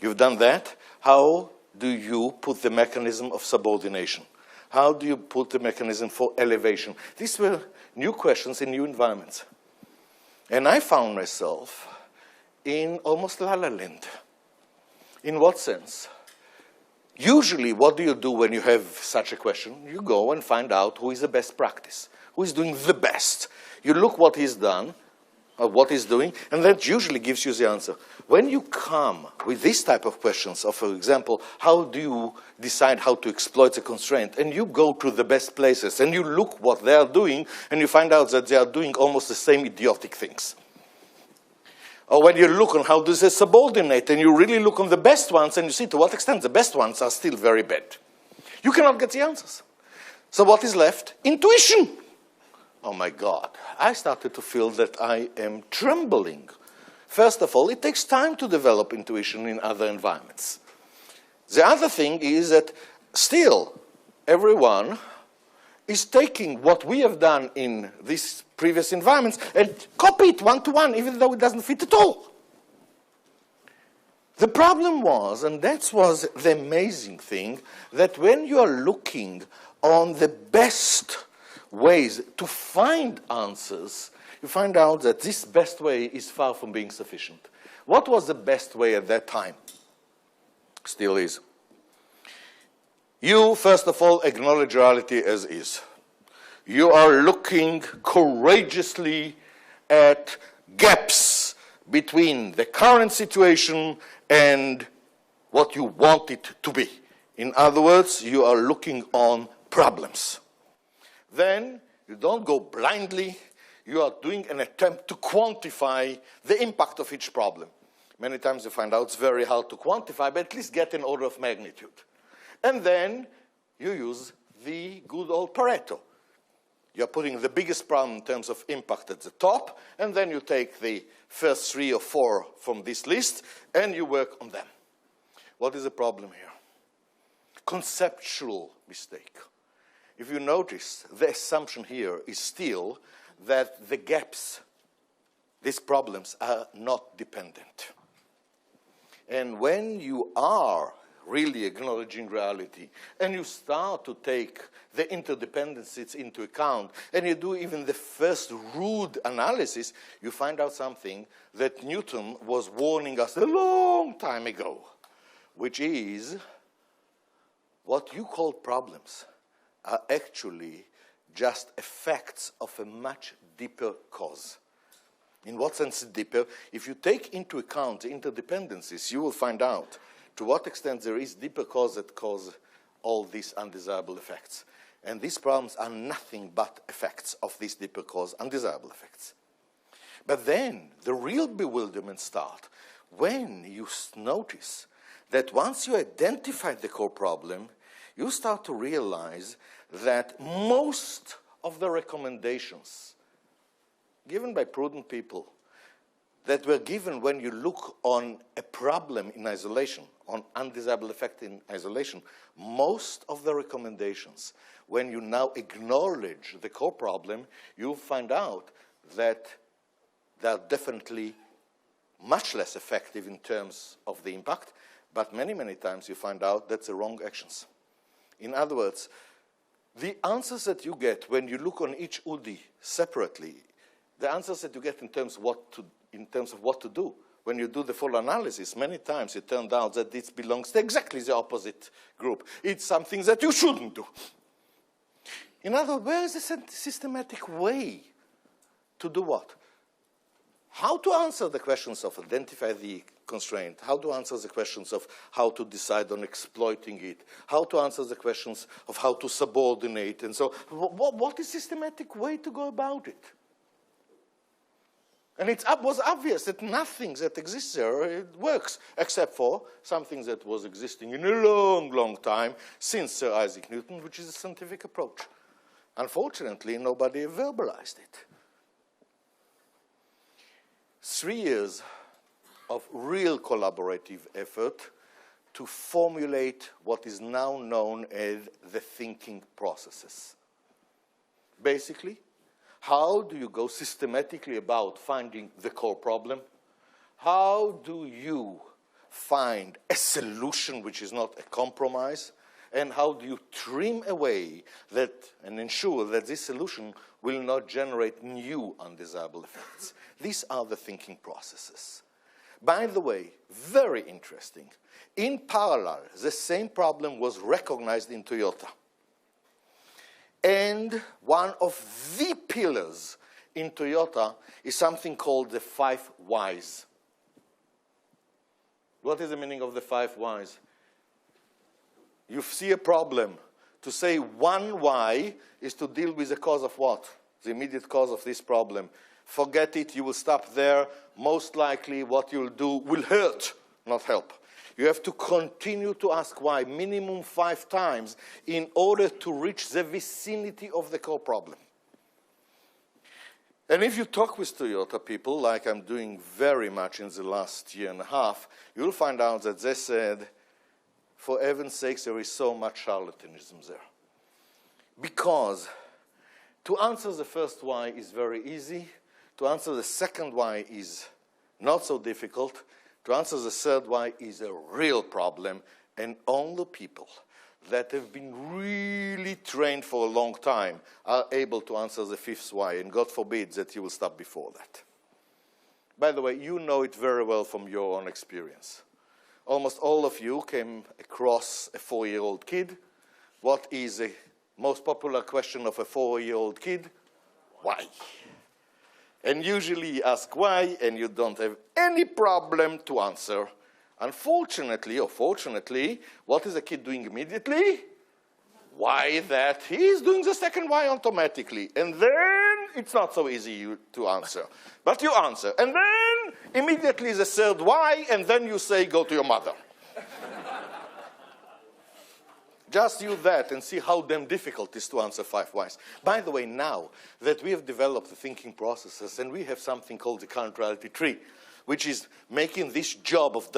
S1: You've done that. How do you put the mechanism of subordination? How do you put the mechanism for elevation? These were new questions in new environments. And I found myself in almost La La Land. In what sense? Usually, what do you do when you have such a question? You go and find out who is the best practice, who is doing the best. You look what he's done, or what he's doing, and that usually gives you the answer. When you come with this type of questions, of, for example, how do you decide how to exploit a constraint, and you go to the best places, and you look what they are doing, and you find out that they are doing almost the same idiotic things. Or when you look on how does it subordinate, and you really look on the best ones, and you see to what extent the best ones are still very bad. You cannot get the answers. So what is left? Intuition. Oh my God, I started to feel that I am trembling. First of all, it takes time to develop intuition in other environments. The other thing is that still everyone is taking what we have done in these previous environments and copy it one-to-one, even though it doesn't fit at all. The problem was, and that was the amazing thing, that when you are looking on the best ways to find answers, you find out that this best way is far from being sufficient. What was the best way at that time? Still is. You, first of all, acknowledge reality as is. You are looking courageously at gaps between the current situation and what you want it to be. In other words, you are looking on problems. Then you don't go blindly. You are doing an attempt to quantify the impact of each problem. Many times you find out it's very hard to quantify, but at least get an order of magnitude. And then you use the good old Pareto. You're putting the biggest problem in terms of impact at the top, and then you take the first 3 or 4 from this list, and you work on them. What is the problem here? Conceptual mistake. If you notice, the assumption here is still that the gaps, these problems, are not dependent. And when you are really acknowledging reality, and you start to take the interdependencies into account, and you do even the first rude analysis, you find out something that Newton was warning us a long time ago, which is what you call problems are actually just effects of a much deeper cause. In what sense deeper? If you take into account the interdependencies, you will find out to what extent there is deeper cause that cause all these undesirable effects. And these problems are nothing but effects of these deeper cause, undesirable effects. But then the real bewilderment starts when you notice that once you identify the core problem, you start to realize that most of the recommendations given by prudent people that were given when you look on a problem in isolation, on undesirable effect in isolation, most of the recommendations, when you now acknowledge the core problem, you'll find out that they're definitely much less effective in terms of the impact, but many, many times you find out that's the wrong actions. In other words, the answers that you get when you look on each UDI separately, the answers that you get in terms of what to do, when you do the full analysis, many times it turned out that this belongs to exactly the opposite group. It's something that you shouldn't do. In other words, where is the systematic way to do what? How to answer the questions of identify the constraint, how to answer the questions of how to decide on exploiting it, how to answer the questions of how to subordinate, and so what is the systematic way to go about it? And it was obvious that nothing that exists there works, except for something that was existing in a long, long time since Sir Isaac Newton, which is a scientific approach. Unfortunately, nobody verbalized it. 3 years of real collaborative effort to formulate what is now known as the thinking processes. Basically, how do you go systematically about finding the core problem? How do you find a solution which is not a compromise? And how do you trim away that and ensure that this solution will not generate new undesirable effects? These are the thinking processes. By the way, very interesting, in parallel, the same problem was recognized in Toyota. And one of the pillars in Toyota is something called the 5 whys. What is the meaning of the 5 whys? You see a problem. To say 1 why is to deal with the cause of what? The immediate cause of this problem. Forget it, you will stop there. Most likely what you'll do will hurt, not help. You have to continue to ask why, minimum 5 times, in order to reach the vicinity of the core problem. And if you talk with Toyota people, like I'm doing very much in the last year and a half, you'll find out that they said, for heaven's sakes, there is so much charlatanism there. Because to answer the first why is very easy. To answer the second why is not so difficult. To answer the third why is a real problem. And only people that have been really trained for a long time are able to answer the 5th why. And God forbid that you will stop before that. By the way, you know it very well from your own experience. Almost all of you came across a 4-year-old kid. What is the most popular question of a 4-year-old kid? Why? And usually you ask why, and you don't have any problem to answer. Unfortunately, or fortunately, what is the kid doing immediately? Why that? He's doing the second why automatically. And then it's not so easy to answer. But you answer. And then immediately the third why, and then you say, go to your mother. Just use that and see how damn difficult it is to answer 5 whys. By the way, now that we have developed the thinking processes and we have something called the current reality tree, which is making this job of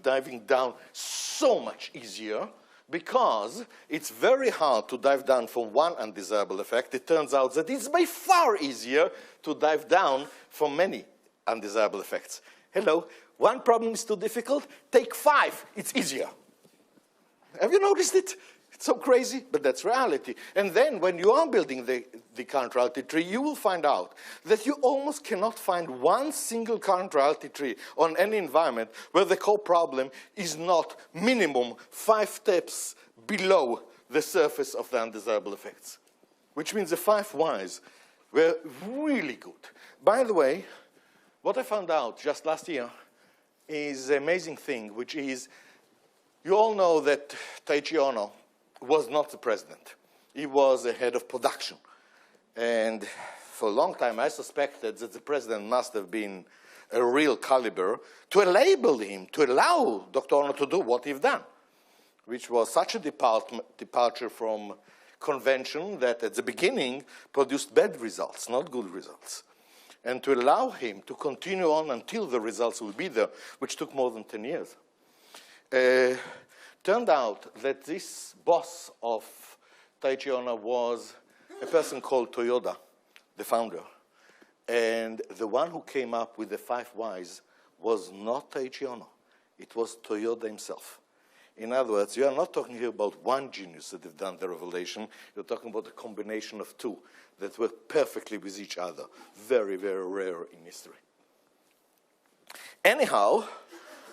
S1: diving down so much easier, because it's very hard to dive down from one undesirable effect. It turns out that it's by far easier to dive down from many undesirable effects. Hello, one problem is too difficult, take 5, it's easier. Have you noticed it? It's so crazy, but that's reality. And then when you are building the current reality tree, you will find out that you almost cannot find one single current reality tree on any environment where the core problem is not minimum 5 steps below the surface of the undesirable effects. Which means the 5 whys were really good. By the way, what I found out just last year is an amazing thing, which is, you all know that Taiichi Ohno was not the president. He was the head of production. And for a long time, I suspected that the president must have been a real caliber to enable him, to allow Dr. Ohno to do what he'd done, which was such a departure from convention that at the beginning produced bad results, not good results. And to allow him to continue on until the results will be there, which took more than 10 years. Turned out that this boss of Taiichi Ohno was a person called Toyoda, the founder. And the one who came up with the 5 whys was not Taiichi Ohno. It was Toyoda himself. In other words, you are not talking here about one genius that have done the revelation. You're talking about a combination of 2 that work perfectly with each other. Very, very rare in history. Anyhow,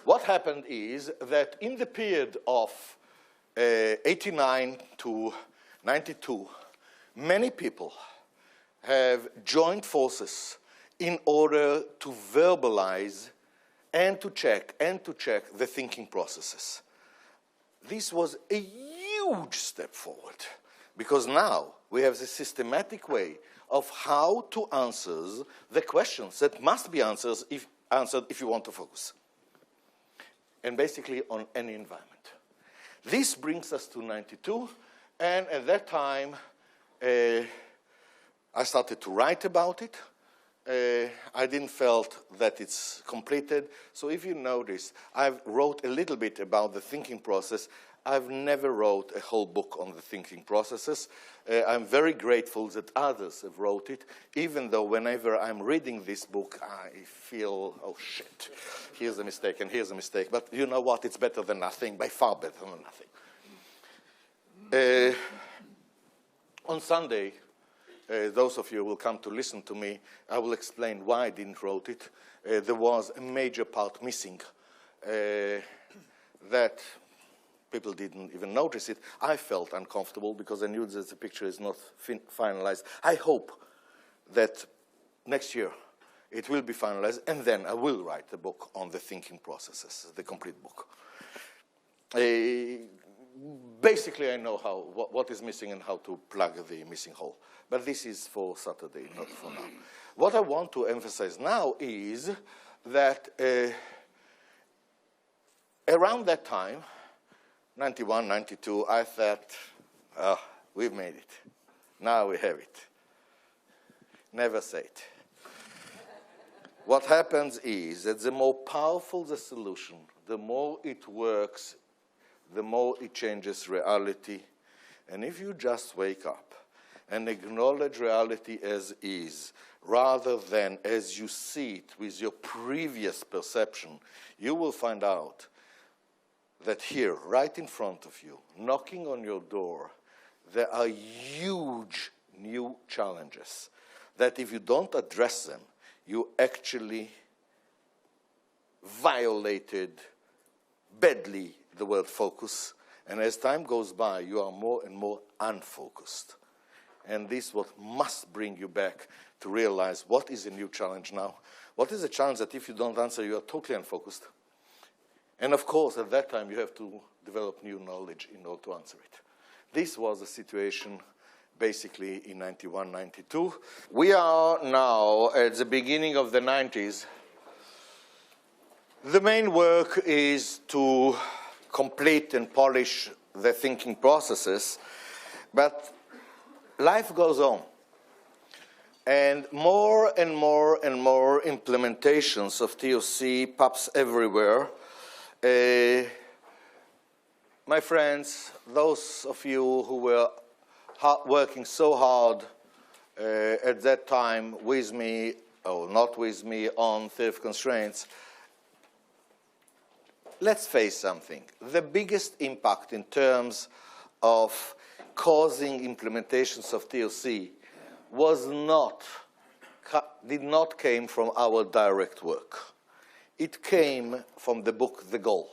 S1: what happened is that in the period of 89 to 92, many people have joined forces in order to verbalize and to check the thinking processes. This was a huge step forward, because now we have the systematic way of how to answer the questions that must be answered if you want to focus. And basically on any environment. This brings us to 92, and at that time, I started to write about it. I didn't felt that it's completed, so if you notice, I've wrote a little bit about the thinking process. I've never wrote a whole book on the thinking processes. I'm very grateful that others have wrote it, even though whenever I'm reading this book, I feel, oh shit, here's a mistake and here's a mistake. But you know what? It's better than nothing, by far better than nothing. On Sunday, those of you who will come to listen to me, I will explain why I didn't write it. There was a major part missing that people didn't even notice it. I felt uncomfortable because I knew that the picture is not finalized. I hope that next year it will be finalized, and then I will write a book on the thinking processes, the complete book. Basically, I know what is missing and how to plug the missing hole. But this is for Saturday, not for now. What I want to emphasize now is that around that time, 91, 92, I thought, oh, we've made it. Now we have it. Never say it. What happens is that the more powerful the solution, the more it works, the more it changes reality. And if you just wake up and acknowledge reality as is, rather than as you see it with your previous perception, you will find out that here, right in front of you, knocking on your door, there are huge new challenges that if you don't address them, you actually violated badly the word focus. And as time goes by, you are more and more unfocused. And this is what must bring you back to realize what is a new challenge now. What is a challenge that if you don't answer, you are totally unfocused. And of course, at that time, you have to develop new knowledge in order to answer it. This was the situation basically in 91, 92. We are now at the beginning of the 90s. The main work is to complete and polish the thinking processes, but life goes on. And more implementations of TOC pops everywhere. My friends, those of you who were working so hard at that time with me, or not with me, on theory of constraints, let's face something. The biggest impact in terms of causing implementations of TOC did not came from our direct work. It came from the book, The Goal.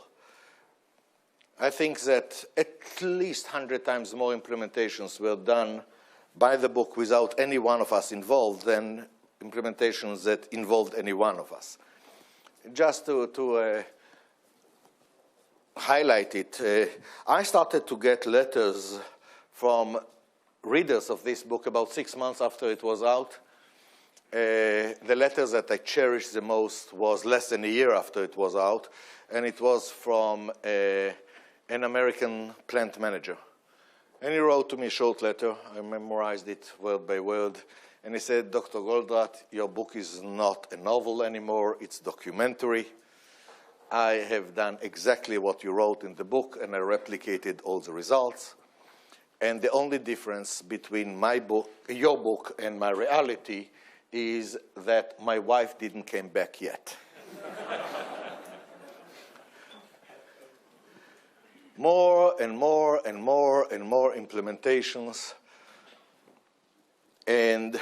S1: I think that at least 100 times more implementations were done by the book without any one of us involved than implementations that involved any one of us. Just to highlight it, I started to get letters from readers of this book about 6 months after it was out. The letters that I cherished the most was less than a year after it was out, and it was from an American plant manager. And he wrote to me a short letter. I memorized it word by word. And he said, Dr. Goldratt, your book is not a novel anymore, it's documentary. I have done exactly what you wrote in the book, and I replicated all the results. And the only difference between my book, your book, and my reality is that my wife didn't come back yet. More and more implementations. And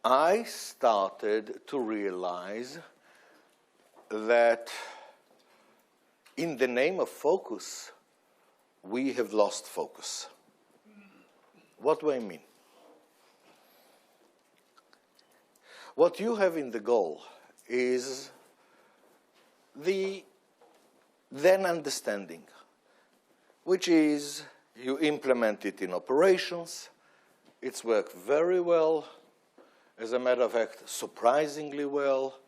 S1: I started to realize that in the name of focus, we have lost focus. What do I mean? What you have in the goal is the then understanding, which is you implement it in operations. It's worked very well. As a matter of fact, surprisingly well.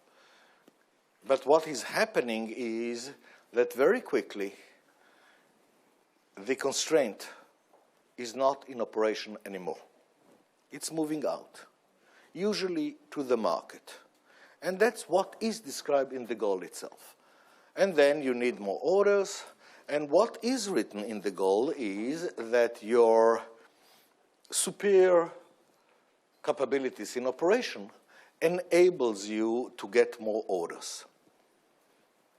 S1: But what is happening is that very quickly, the constraint is not in operation anymore. It's moving out, usually to the market. And that's what is described in the goal itself. And then you need more orders. And what is written in the goal is that your superior capabilities in operation enables you to get more orders.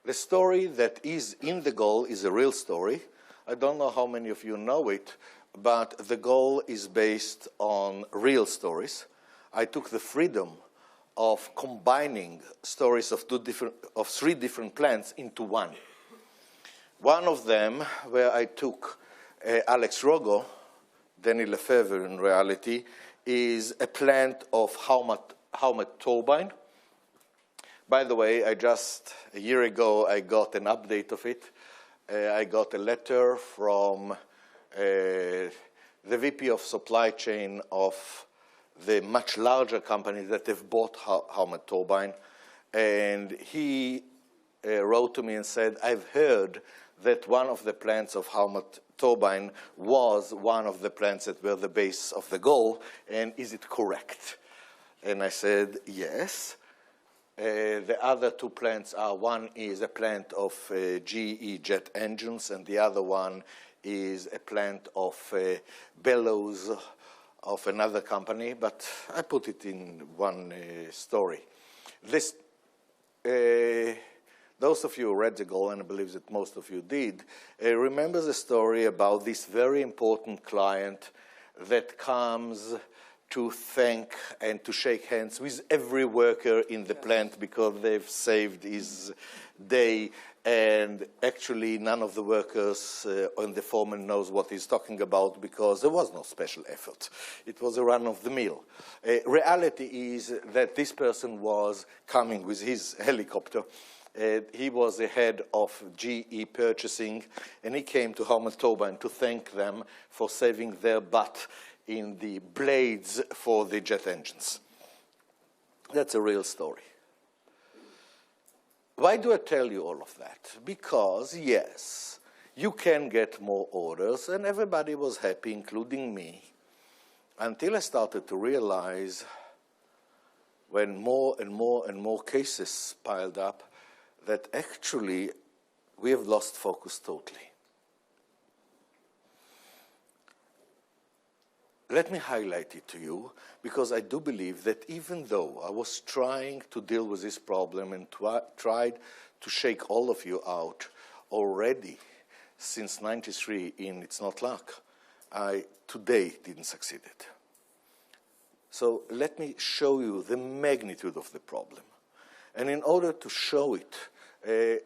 S1: The story that is in the goal is a real story. I don't know how many of you know it, but the goal is based on real stories. I took the freedom of combining stories of three different plants into one. One of them, where I took Alex Rogo, Danny Lefebvre in reality, is a plant of Howmet turbine. By the way, a year ago, I got an update of it. I got a letter from the VP of supply chain of the much larger company that have bought Howmet turbine. And he wrote to me and said, I've heard that one of the plants of Howmet turbine was one of the plants that were the base of the goal, and is it correct? And I said, yes. The other two plants are, one is a plant of GE jet engines, and the other one is a plant of bellows of another company, but I put it in one story. This, those of you who read the goal, and I believe that most of you did, remember the story about this very important client that comes to thank and to shake hands with every worker in the plant because they've saved his day, and actually none of the workers and the foreman knows what he's talking about because there was no special effort. It was a run-of-the-mill. Reality is that this person was coming with his helicopter. He was the head of GE purchasing, and he came to Howmet Turbine to thank them for saving their butt in the blades for the jet engines. That's a real story. Why do I tell you all of that? Because, yes, you can get more orders, and everybody was happy, including me, until I started to realize when more and more and more cases piled up that actually we have lost focus totally. Let me highlight it to you, because I do believe that even though I was trying to deal with this problem and tried to shake all of you out already since '93 in It's Not Luck, I today didn't succeed it. So let me show you the magnitude of the problem. And in order to show it,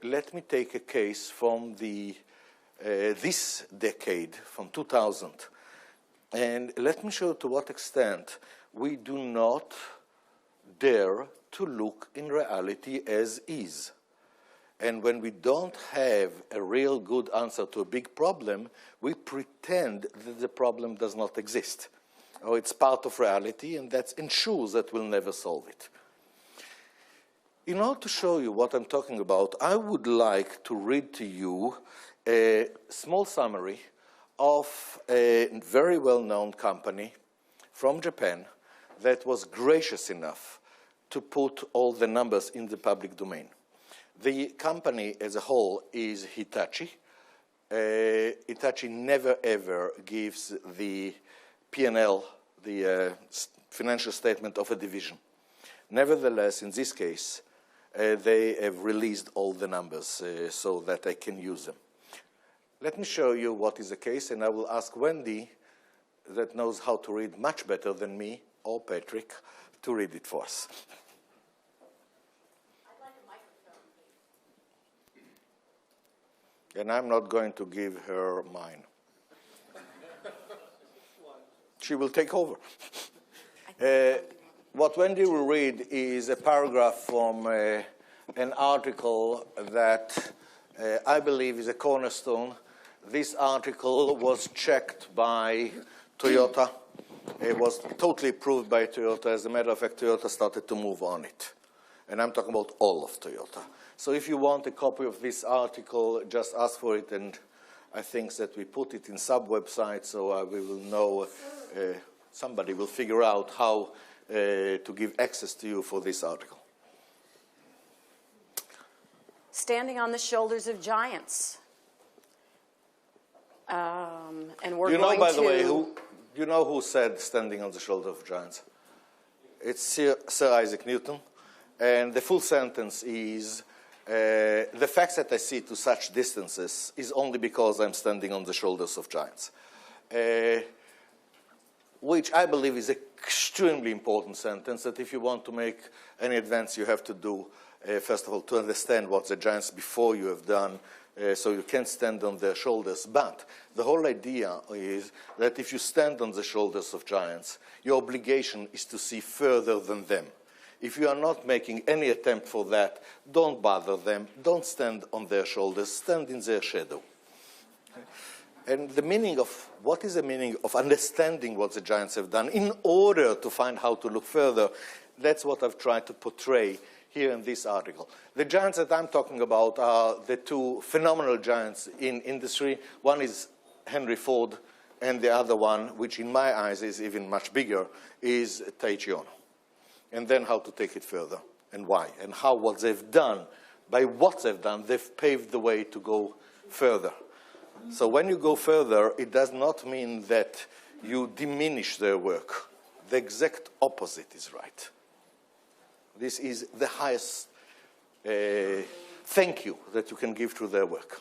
S1: let me take a case from this decade, from 2000. And let me show to what extent we do not dare to look in reality as is. And when we don't have a real good answer to a big problem, we pretend that the problem does not exist. Or it's part of reality, and that ensures that we'll never solve it. In order to show you what I'm talking about, I would like to read to you a small summary of a very well-known company from Japan that was gracious enough to put all the numbers in the public domain. The company as a whole is Hitachi. Hitachi never ever gives the P&L, the financial statement of a division. Nevertheless, in this case, they have released all the numbers so that I can use them. Let me show you what is the case, and I will ask Wendy, that knows how to read much better than me, or Patrick, to read it for us.
S2: I'd like a microphone, please.
S1: And I'm not going to give her mine. She will take over. What Wendy will read is a paragraph from an article that I believe is a cornerstone. This article was checked by Toyota. It was totally approved by Toyota. As a matter of fact, Toyota started to move on it. And I'm talking about all of Toyota. So if you want a copy of this article, just ask for it. And I think that we put it in sub-websites, so we will know, somebody will figure out how to give access to you for this article.
S2: Standing on the shoulders of giants. And we're
S1: you know,
S2: going
S1: by
S2: to...
S1: the way, who said standing on the shoulder of giants? It's Sir Isaac Newton. And the full sentence is, the fact that I see to such distances is only because I'm standing on the shoulders of giants. Which I believe is an extremely important sentence, that if you want to make any advance, you have to do, first of all, to understand what the giants before you have done, so you can stand on their shoulders. But the whole idea is that if you stand on the shoulders of giants, your obligation is to see further than them. If you are not making any attempt for that, don't bother them, don't stand on their shoulders, stand in their shadow. And the meaning of, what is the meaning of understanding what the giants have done in order to find how to look further? That's what I've tried to portray here in this article. The giants that I'm talking about are the two phenomenal giants in industry. One is Henry Ford, and the other one, which in my eyes is even much bigger, is Taiichi Ohno. And then how to take it further, and why, and how what they've done, by what they've done, they've paved the way to go further. So when you go further, it does not mean that you diminish their work. The exact opposite is right. This is the highest thank you that you can give to their work.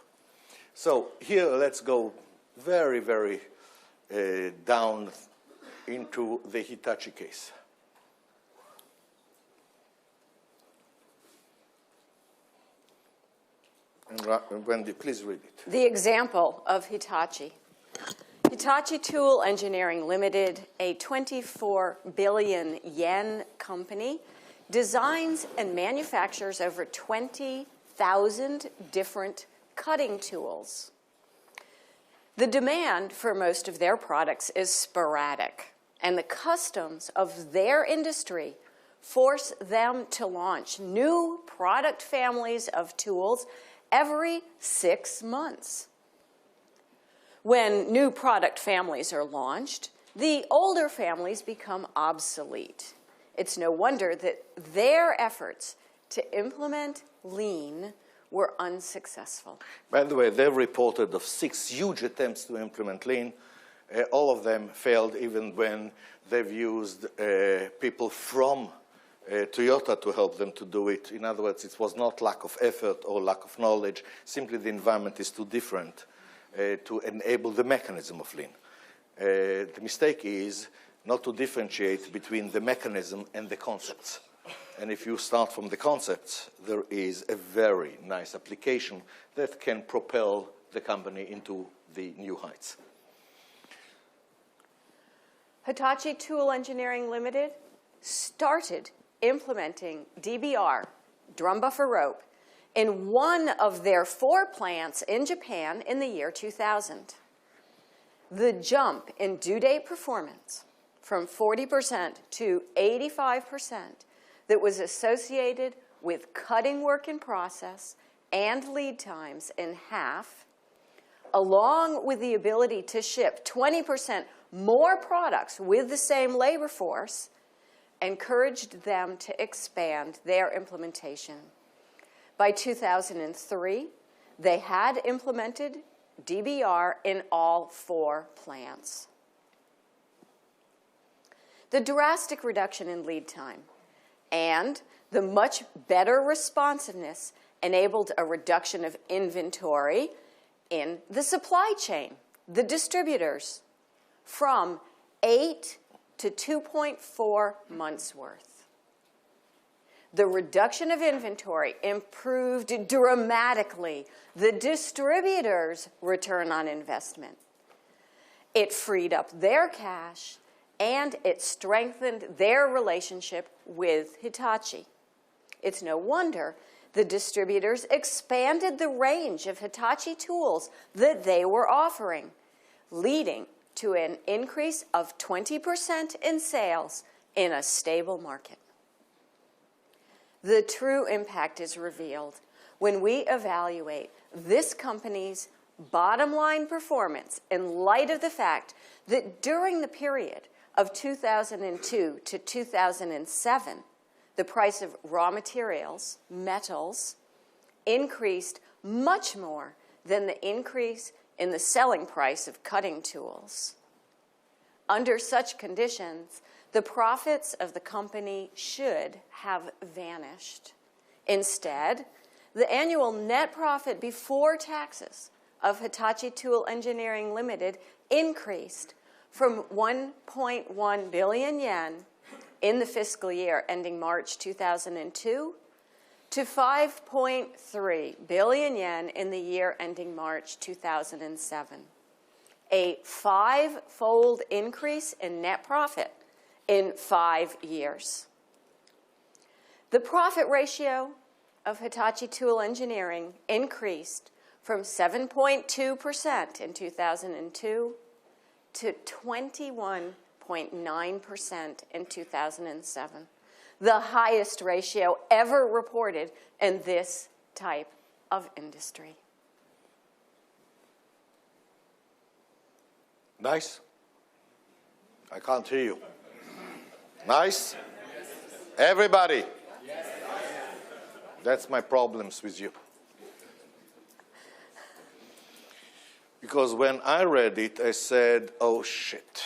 S1: So here, let's go very, very down into the Hitachi case. And Wendy, please read it.
S2: The example of Hitachi. Hitachi Tool Engineering Limited, a 24 billion yen company, designs and manufactures over 20,000 different cutting tools. The demand for most of their products is sporadic, and the customs of their industry force them to launch new product families of tools every 6 months. When new product families are launched, the older families become obsolete. It's no wonder that their efforts to implement lean were unsuccessful.
S1: By the way, they've reported of 6 huge attempts to implement lean. All of them failed, even when they've used people from Toyota to help them to do it. In other words, it was not lack of effort or lack of knowledge. Simply the environment is too different to enable the mechanism of lean. The mistake is not to differentiate between the mechanism and the concepts. And if you start from the concepts, there is a very nice application that can propel the company into the new heights.
S2: Hitachi Tool Engineering Limited started implementing DBR, drum buffer rope, in one of their 4 plants in Japan in the year 2000. The jump in due date performance from 40% to 85% that was associated with cutting work in process and lead times in half, along with the ability to ship 20% more products with the same labor force, encouraged them to expand their implementation. By 2003, they had implemented DBR in all 4 plants. The drastic reduction in lead time and the much better responsiveness enabled a reduction of inventory in the supply chain, the distributors, from 8 to 2.4 months worth. The reduction of inventory improved dramatically the distributors' return on investment. It freed up their cash, and it strengthened their relationship with Hitachi. It's no wonder the distributors expanded the range of Hitachi tools that they were offering, leading to an increase of 20% in sales in a stable market. The true impact is revealed when we evaluate this company's bottom line performance in light of the fact that during the period of 2002 to 2007, the price of raw materials, metals, increased much more than the increase in the selling price of cutting tools. Under such conditions, the profits of the company should have vanished. Instead, the annual net profit before taxes of Hitachi Tool Engineering Limited increased from 1.1 billion yen in the fiscal year ending March 2002 to 5.3 billion yen in the year ending March 2007. A 5-fold increase in net profit in 5 years. The profit ratio of Hitachi Tool Engineering increased from 7.2% in 2002 to 21.9% in 2007, the highest ratio ever reported in this type of industry.
S1: Nice? I can't hear you. Nice? Everybody? That's my problems with you. Because when I read it, I said, oh shit.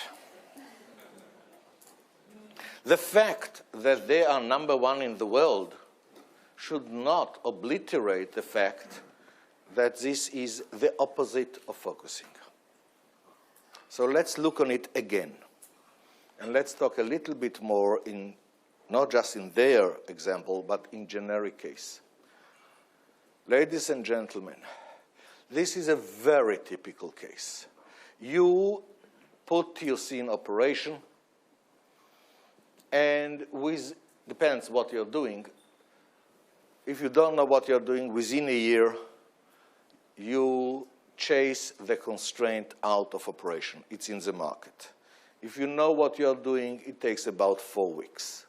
S1: The fact that they are number 1 in the world should not obliterate the fact that this is the opposite of focusing. So let's look on it again. And let's talk a little bit more in, not just in their example, but in generic case. Ladies and gentlemen, this is a very typical case. You put TOC in operation, and depends what you're doing. If you don't know what you're doing, within a year, you chase the constraint out of operation. It's in the market. If you know what you're doing, it takes about 4 weeks.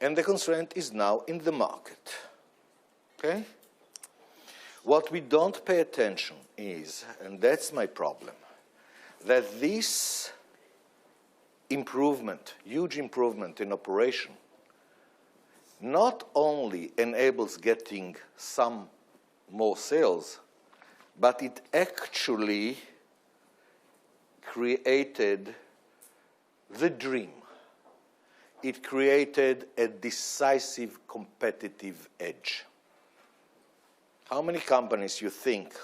S1: And the constraint is now in the market. Okay? What we don't pay attention is, and that's my problem, that this improvement, huge improvement in operation, not only enables getting some more sales, but it actually created the dream. It created a decisive competitive edge. How many companies you think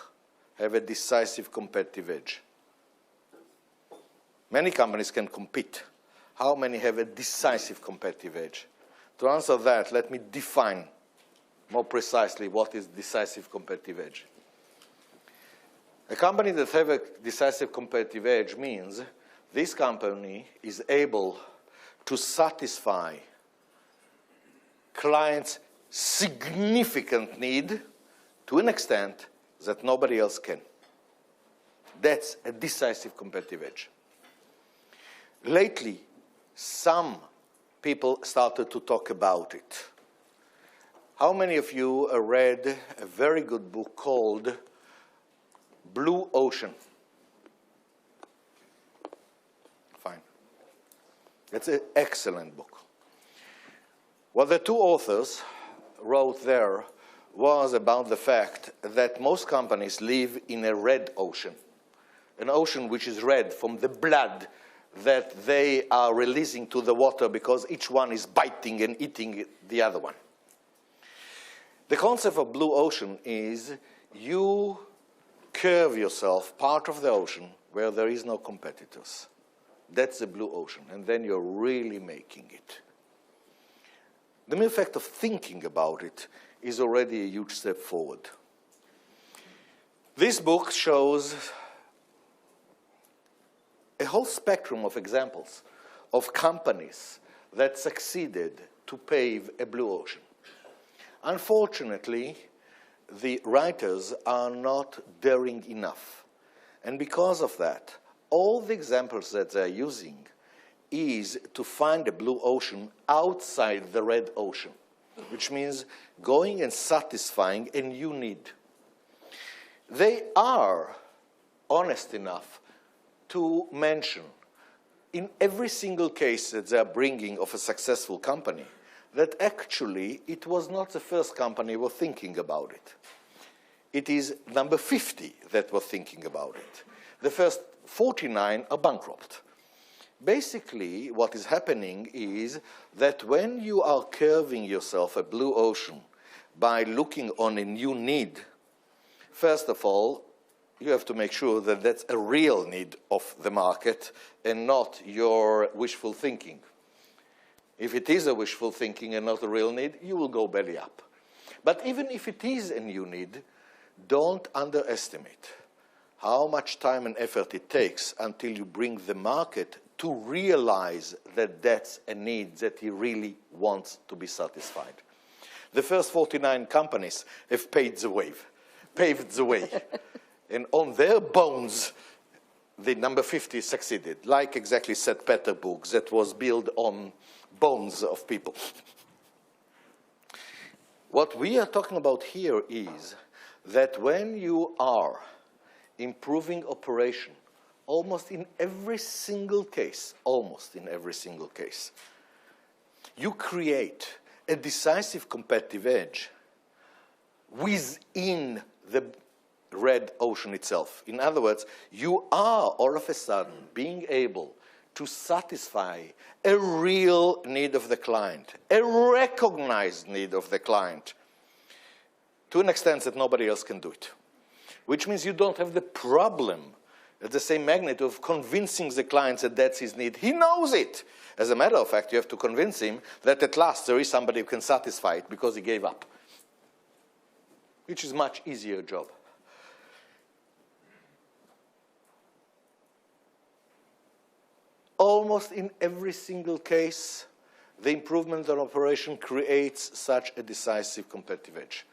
S1: have a decisive competitive edge? Many companies can compete. How many have a decisive competitive edge? To answer that, let me define more precisely what is decisive competitive edge. A company that has a decisive competitive edge means this company is able to satisfy clients' significant need to an extent that nobody else can. That's a decisive competitive edge. Lately, some people started to talk about it. How many of you read a very good book called Blue Ocean? Fine. It's an excellent book. What the two authors wrote there was about the fact that most companies live in a red ocean, an ocean which is red from the blood that they are releasing to the water because each one is biting and eating the other one. The concept of blue ocean is you curve yourself part of the ocean where there is no competitors. That's the blue ocean, and then you're really making it. The mere fact of thinking about it is already a huge step forward. This book shows a whole spectrum of examples of companies that succeeded to pave a blue ocean. Unfortunately, the writers are not daring enough. And because of that, all the examples that they're using is to find a blue ocean outside the red ocean, which means going and satisfying a new need. They are honest enough to mention in every single case that they are bringing of a successful company that actually it was not the first company were thinking about it. It is number 50 that were thinking about it. The first 49 are bankrupt. Basically, what is happening is that when you are curving yourself a blue ocean by looking on a new need, first of all, you have to make sure that that's a real need of the market and not your wishful thinking. If it is a wishful thinking and not a real need, you will go belly up. But even if it is a new need, don't underestimate how much time and effort it takes until you bring the market to realize that that's a need that he really wants to be satisfied. The first 49 companies have paved the way. And on their bones, the number 50 succeeded, like exactly St. Petersburg that was built on bones of people. What we are talking about here is that when you are improving operation, almost in every single case, you create a decisive competitive edge within the red ocean itself. In other words, you are all of a sudden being able to satisfy a real need of the client, a recognized need of the client, to an extent that nobody else can do it. Which means you don't have the problem at the same magnitude of convincing the client that that's his need. He knows it. As a matter of fact, you have to convince him that at last there is somebody who can satisfy it because he gave up, which is a much easier job. Almost in every single case, the improvement of operation creates such a decisive competitive edge,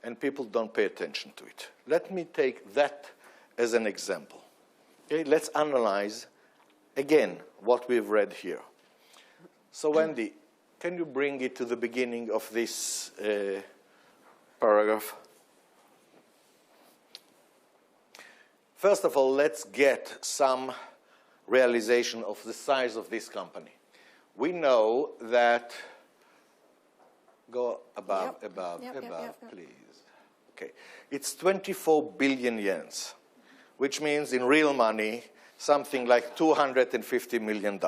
S1: and people don't pay attention to it. Let me take that as an example. Okay, let's analyze, again, what we've read here. So, Wendy, can you bring it to the beginning of this paragraph? First of all, let's get some realization of the size of this company. We know that, go above, please. Okay, it's 24 billion yens, which means in real money, something like $250 million.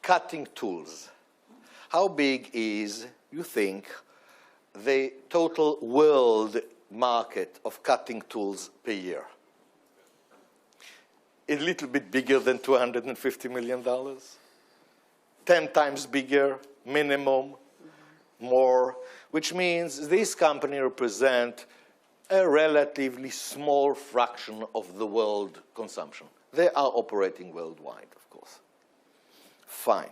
S1: Cutting tools. How big is, you think, the total world market of cutting tools per year? A little bit bigger than $250 million? 10 times bigger, minimum, more, which means this company represents a relatively small fraction of the world consumption. They are operating worldwide, of course. Fine.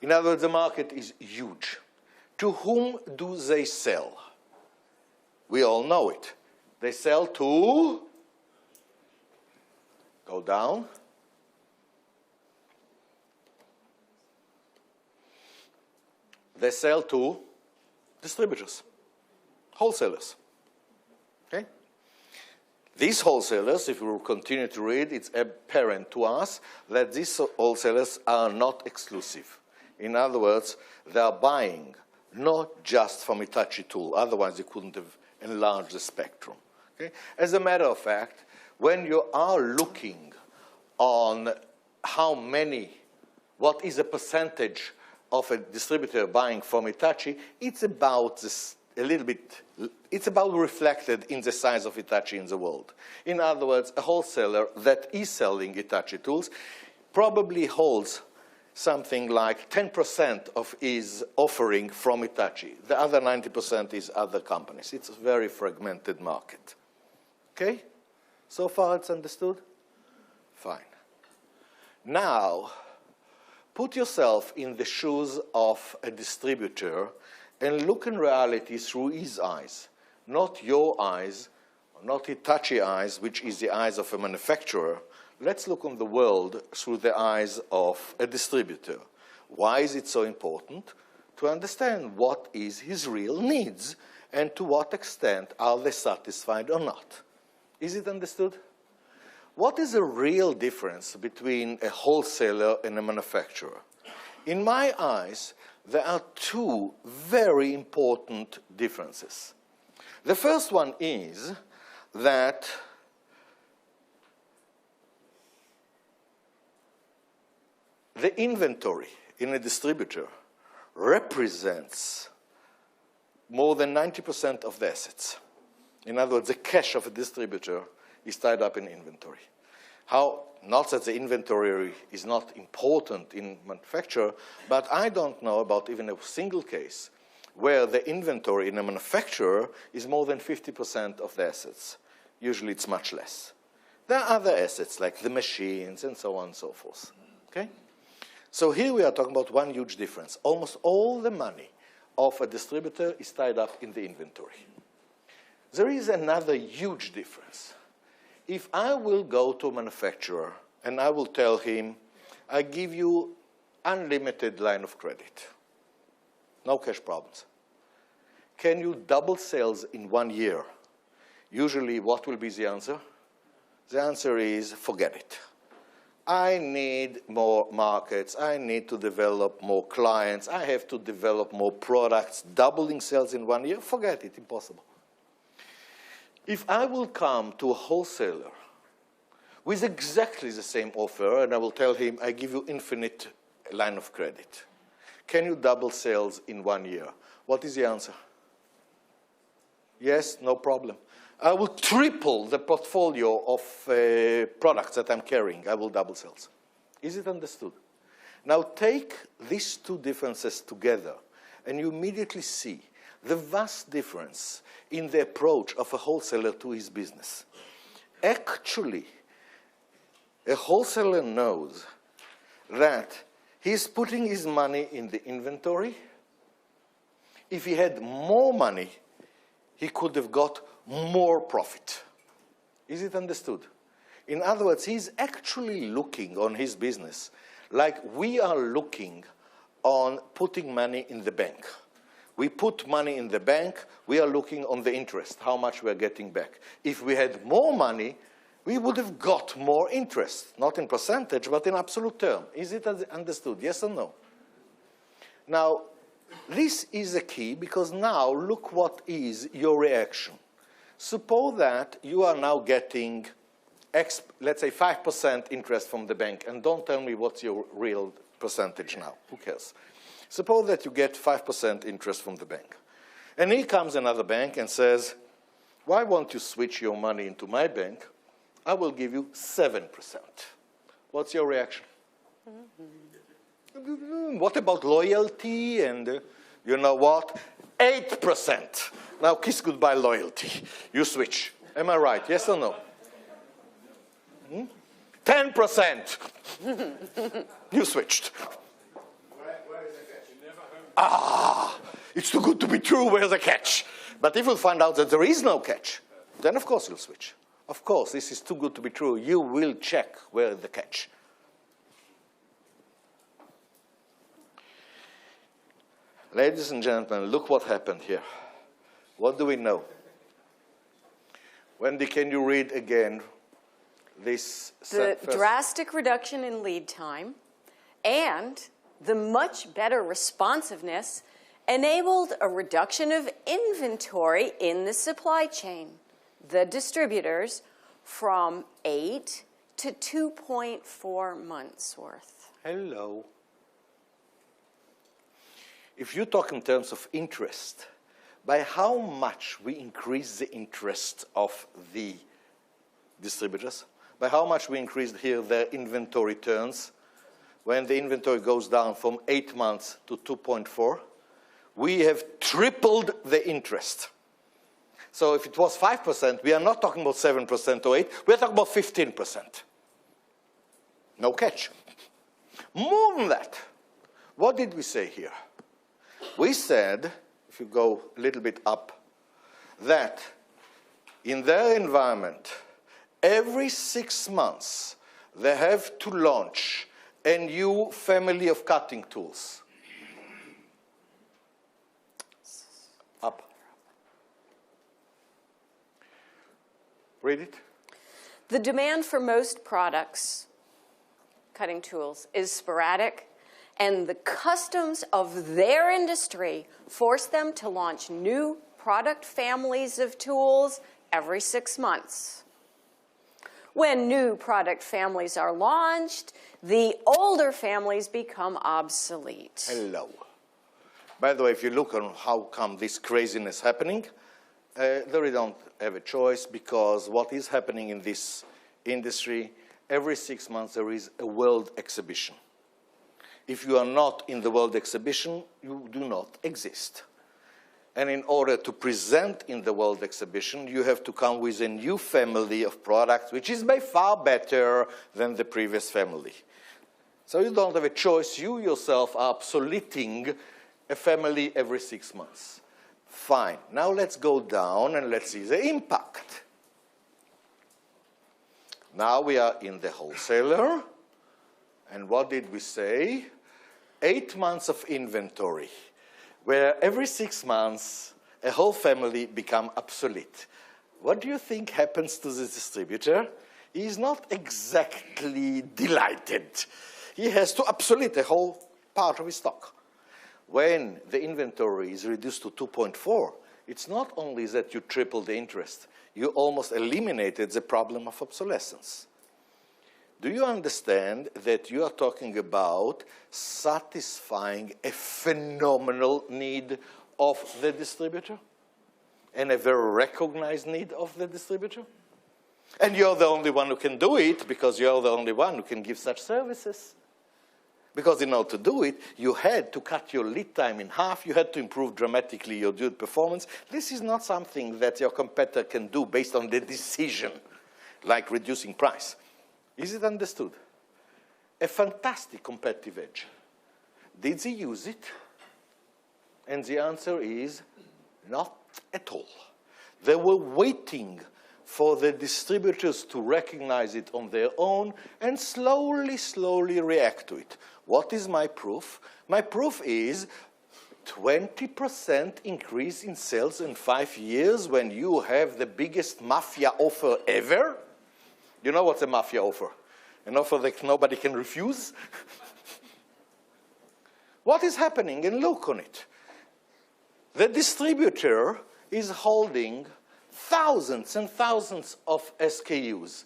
S1: In other words, the market is huge. To whom do they sell? We all know it. They sell to, go down, they sell to distributors, wholesalers. Okay? These wholesalers, if we will continue to read, it's apparent to us that these wholesalers are not exclusive. In other words, they are buying not just from Hitachi tool, otherwise they couldn't have enlarged the spectrum. Okay? As a matter of fact, when you are looking on how many, what is the percentage of a distributor buying from Hitachi, it's about this, a little bit, it's about reflected in the size of Hitachi in the world. In other words, a wholesaler that is selling Hitachi tools probably holds something like 10% of his offering from Hitachi. The other 90% is other companies. It's a very fragmented market. Okay? So far it's understood? Fine. Now, put yourself in the shoes of a distributor and look in reality through his eyes, not your eyes, not Hitachi eyes, which is the eyes of a manufacturer. Let's look on the world through the eyes of a distributor. Why is it so important? To understand what is his real needs and to what extent are they satisfied or not. Is it understood? What is the real difference between a wholesaler and a manufacturer? In my eyes, there are two very important differences. The first one is that the inventory in a distributor represents more than 90% of the assets. In other words, the cash of a distributor is tied up in inventory. How, not that the inventory is not important in manufacture, but I don't know about even a single case where the inventory in a manufacturer is more than 50% of the assets. Usually it's much less. There are other assets like the machines and so on and so forth. Okay? So here we are talking about one huge difference. Almost all the money of a distributor is tied up in the inventory. There is another huge difference. If I will go to a manufacturer and I will tell him, I give you unlimited line of credit, no cash problems. Can you double sales in 1 year? Usually, what will be the answer? The answer is, forget it. I need more markets. I need to develop more clients. I have to develop more products. Doubling sales in 1 year? Forget it, impossible. If I will come to a wholesaler with exactly the same offer and I will tell him, I give you infinite line of credit, can you double sales in 1 year? What is the answer? Yes, no problem. I will triple the portfolio of products that I'm carrying. I will double sales. Is it understood? Now take these two differences together, and you immediately see the vast difference in the approach of a wholesaler to his business. Actually, a wholesaler knows that he's putting his money in the inventory. If he had more money, he could have got more profit. Is it understood? In other words, he's actually looking on his business like we are looking on putting money in the bank. We put money in the bank, we are looking on the interest, how much we're getting back. If we had more money, we would have got more interest, not in percentage, but in absolute term. Is it understood? Yes or no? Now, this is a key because now look what is your reaction. Suppose that you are now getting, let's say 5% interest from the bank, and don't tell me what's your real percentage now. Who cares? Suppose that you get 5% interest from the bank. And here comes another bank and says, why won't you switch your money into my bank? I will give you 7%. What's your reaction? Mm-hmm. What about loyalty and you know what? 8%. Now kiss goodbye loyalty. You switch. Am I right? Yes or no? 10%. You switched.
S3: Where is the catch? You never heard.
S1: It's too good to be true. Where's the catch? But if you find out that there is no catch, then of course you'll switch. Of course, this is too good to be true. You will check where is the catch. Ladies and gentlemen, look what happened here. What do we know? Wendy, can you read again this?
S2: The drastic reduction in lead time and the much better responsiveness enabled a reduction of inventory in the supply chain, the distributors, from 8 to 2.4 months worth.
S1: Hello. If you talk in terms of interest, by how much we increase the interest of the distributors, by how much we increased here their inventory turns, when the inventory goes down from 8 months to 2.4, we have tripled the interest. So if it was 5%, we are not talking about 7% or 8%, we're talking about 15%. No catch. More than that, what did we say here? We said, if you go a little bit up, that in their environment, every 6 months, they have to launch a new family of cutting tools. Up. Read it.
S2: The demand for most products, cutting tools, is sporadic, and the customs of their industry force them to launch new product families of tools every 6 months. When new product families are launched, the older families become obsolete.
S1: Hello. By the way, if you look on how come this craziness happening, they really don't have a choice, because what is happening in this industry, every 6 months there is a world exhibition. If you are not in the world exhibition, you do not exist. And in order to present in the world exhibition, you have to come with a new family of products, which is by far better than the previous family. So you don't have a choice. You yourself are obsoleting a family every 6 months. Fine. Now let's go down and let's see the impact. Now we are in the wholesaler. And what did we say? 8 months of inventory, where every 6 months a whole family become obsolete. What do you think happens to the distributor? He is not exactly delighted. He has to obsolete a whole part of his stock. When the inventory is reduced to 2.4, it's not only that you triple the interest, you almost eliminated the problem of obsolescence. Do you understand that you are talking about satisfying a phenomenal need of the distributor? and a very recognized need of the distributor. And you're the only one who can do it because you're the only one who can give such services. Because in order to do it, you had to cut your lead time in half. You had to improve dramatically your yield performance. This is not something that your competitor can do based on the decision, like reducing price. Is it understood? A fantastic competitive edge. Did they use it? And the answer is not at all. They were waiting for the distributors to recognize it on their own and slowly, slowly react to it. What is my proof? My proof is 20% increase in sales in 5 years when you have the biggest mafia offer ever. You know what's a mafia offer? An offer that nobody can refuse. What is happening? And look on it. The distributor is holding thousands and thousands of SKUs.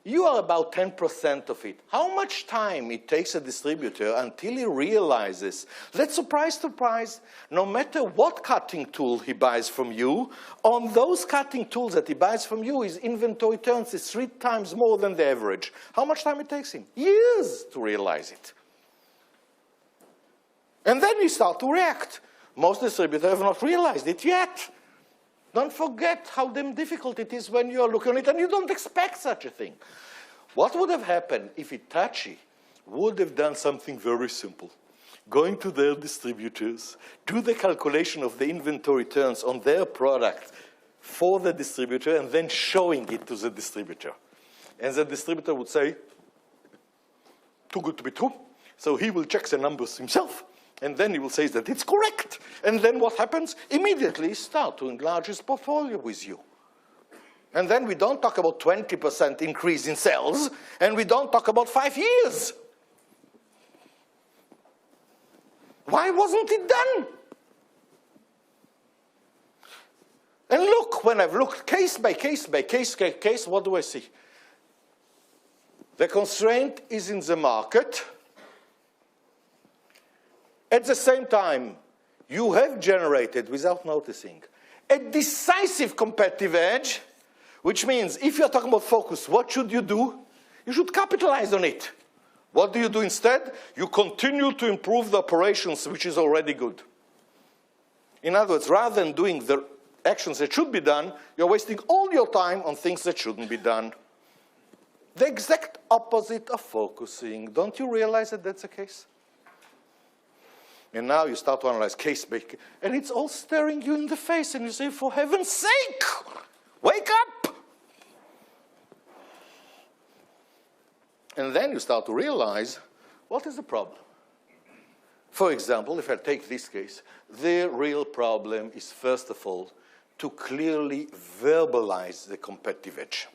S1: You are about 10% of it. How much time it takes a distributor until he realizes that, surprise, surprise, no matter what cutting tool he buys from you, on those cutting tools that he buys from you, his inventory turns is 3 times more than the average. How much time it takes him? Years to realize it. And then you start to react. Most distributors have not realized it yet. Don't forget how damn difficult it is when you're looking at it and you don't expect such a thing. What would have happened if Hitachi would have done something very simple? Going to their distributors, do the calculation of the inventory turns on their product for the distributor, and then showing it to the distributor. And the distributor would say, too good to be true. So he will check the numbers himself. And then he will say that it's correct. And then what happens? Immediately start to enlarge his portfolio with you. And then we don't talk about 20% increase in sales, and we don't talk about 5 years. Why wasn't it done? And look, when I've looked case by case by case by case, what do I see? The constraint is in the market. At the same time, you have generated, without noticing, a decisive competitive edge, which means if you're talking about focus, what should you do? You should capitalize on it. What do you do instead? You continue to improve the operations, which is already good. In other words, rather than doing the actions that should be done, you're wasting all your time on things that shouldn't be done. The exact opposite of focusing. Don't you realize that that's the case? And now you start to analyze case by case, and it's all staring you in the face, and you say, for heaven's sake, wake up! And then you start to realize, what is the problem? For example, if I take this case, the real problem is, first of all, to clearly verbalize the competitive edge.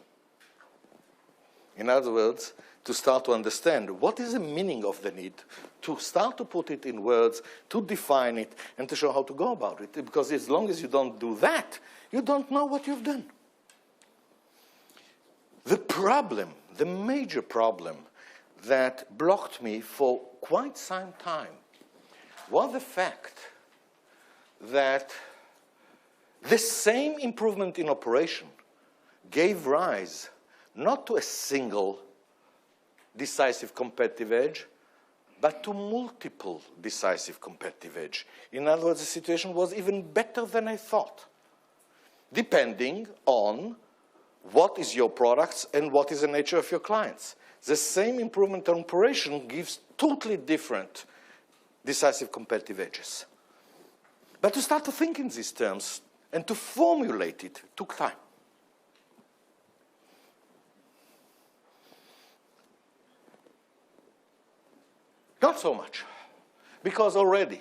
S1: In other words, to start to understand what is the meaning of the need, to start to put it in words, to define it, and to show how to go about it. Because as long as you don't do that, you don't know what you've done. The problem, the major problem that blocked me for quite some time was the fact that the same improvement in operation gave rise not to a single decisive competitive edge, but to multiple decisive competitive edge. In other words, the situation was even better than I thought, depending on what is your products and what is the nature of your clients. The same improvement on operation gives totally different decisive competitive edges. But to start to think in these terms and to formulate it took time. Not so much, because already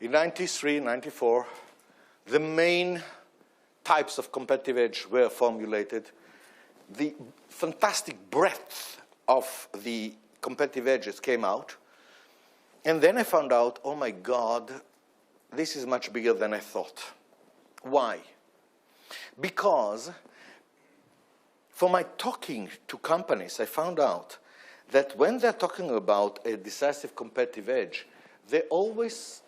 S1: in 93, 94, the main types of competitive edge were formulated. The fantastic breadth of the competitive edges came out. And then I found out, oh my God, this is much bigger than I thought. Why? Because for my talking to companies, I found out that when they're talking about a decisive competitive edge, they almost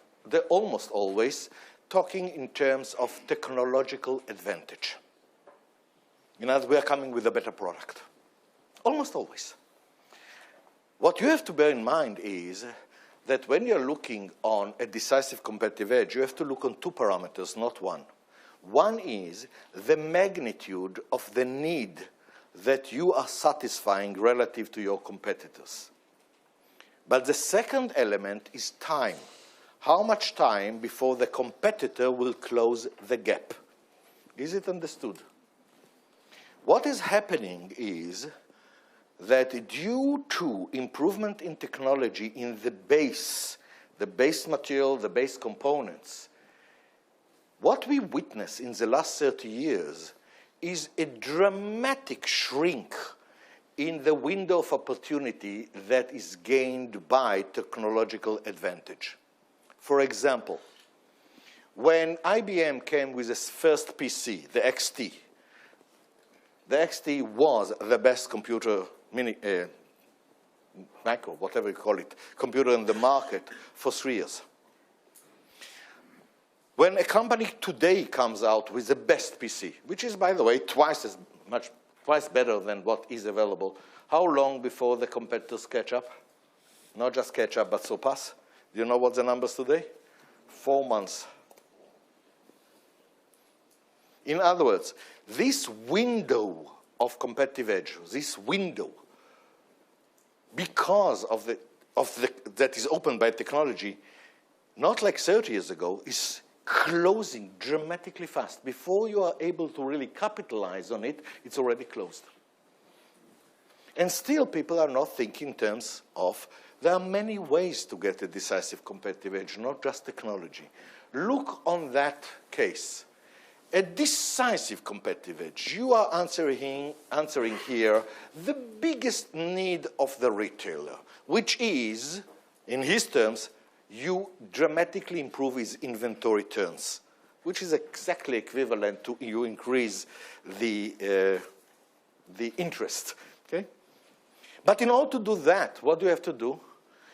S1: always talking in terms of technological advantage. In other words, we are coming with a better product. Almost always. What you have to bear in mind is that when you're looking on a decisive competitive edge, you have to look on two parameters, not one. One is the magnitude of the need that you are satisfying relative to your competitors. But the second element is time. How much time before the competitor will close the gap? Is it understood? What is happening is that due to improvement in technology in the base material, the base components, what we witness in the last 30 years is a dramatic shrink in the window of opportunity that is gained by technological advantage. For example, when IBM came with its first PC, the XT was the best computer, macro, whatever you call it, computer in the market for 3 years. When a company today comes out with the best PC, which is, by the way, twice better than what is available, how long before the competitors catch up? Not just catch up, but surpass. Do you know what the numbers today? 4 months. In other words, this window of competitive edge, this window, because of that is opened by technology, not like 30 years ago, is closing dramatically fast. Before you are able to really capitalize on it, it's already closed. And still, people are not thinking in terms of there are many ways to get a decisive competitive edge, not just technology. Look on that case. A decisive competitive edge. You are answering here the biggest need of the retailer, which is, in his terms, you dramatically improve his inventory turns, which is exactly equivalent to you increase the interest. Okay? But in order to do that, what do you have to do?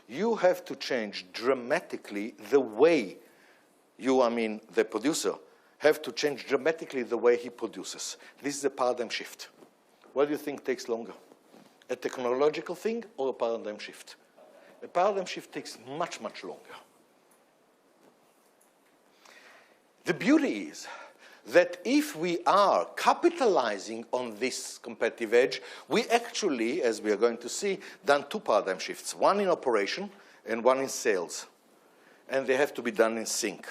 S1: You have to change dramatically the way the producer, have to change dramatically the way he produces. This is a paradigm shift. What do you think takes longer? A technological thing or a paradigm shift? A paradigm shift takes much, much longer. The beauty is that if we are capitalizing on this competitive edge, we actually, as we are going to see, done two paradigm shifts, one in operation and one in sales. And they have to be done in sync.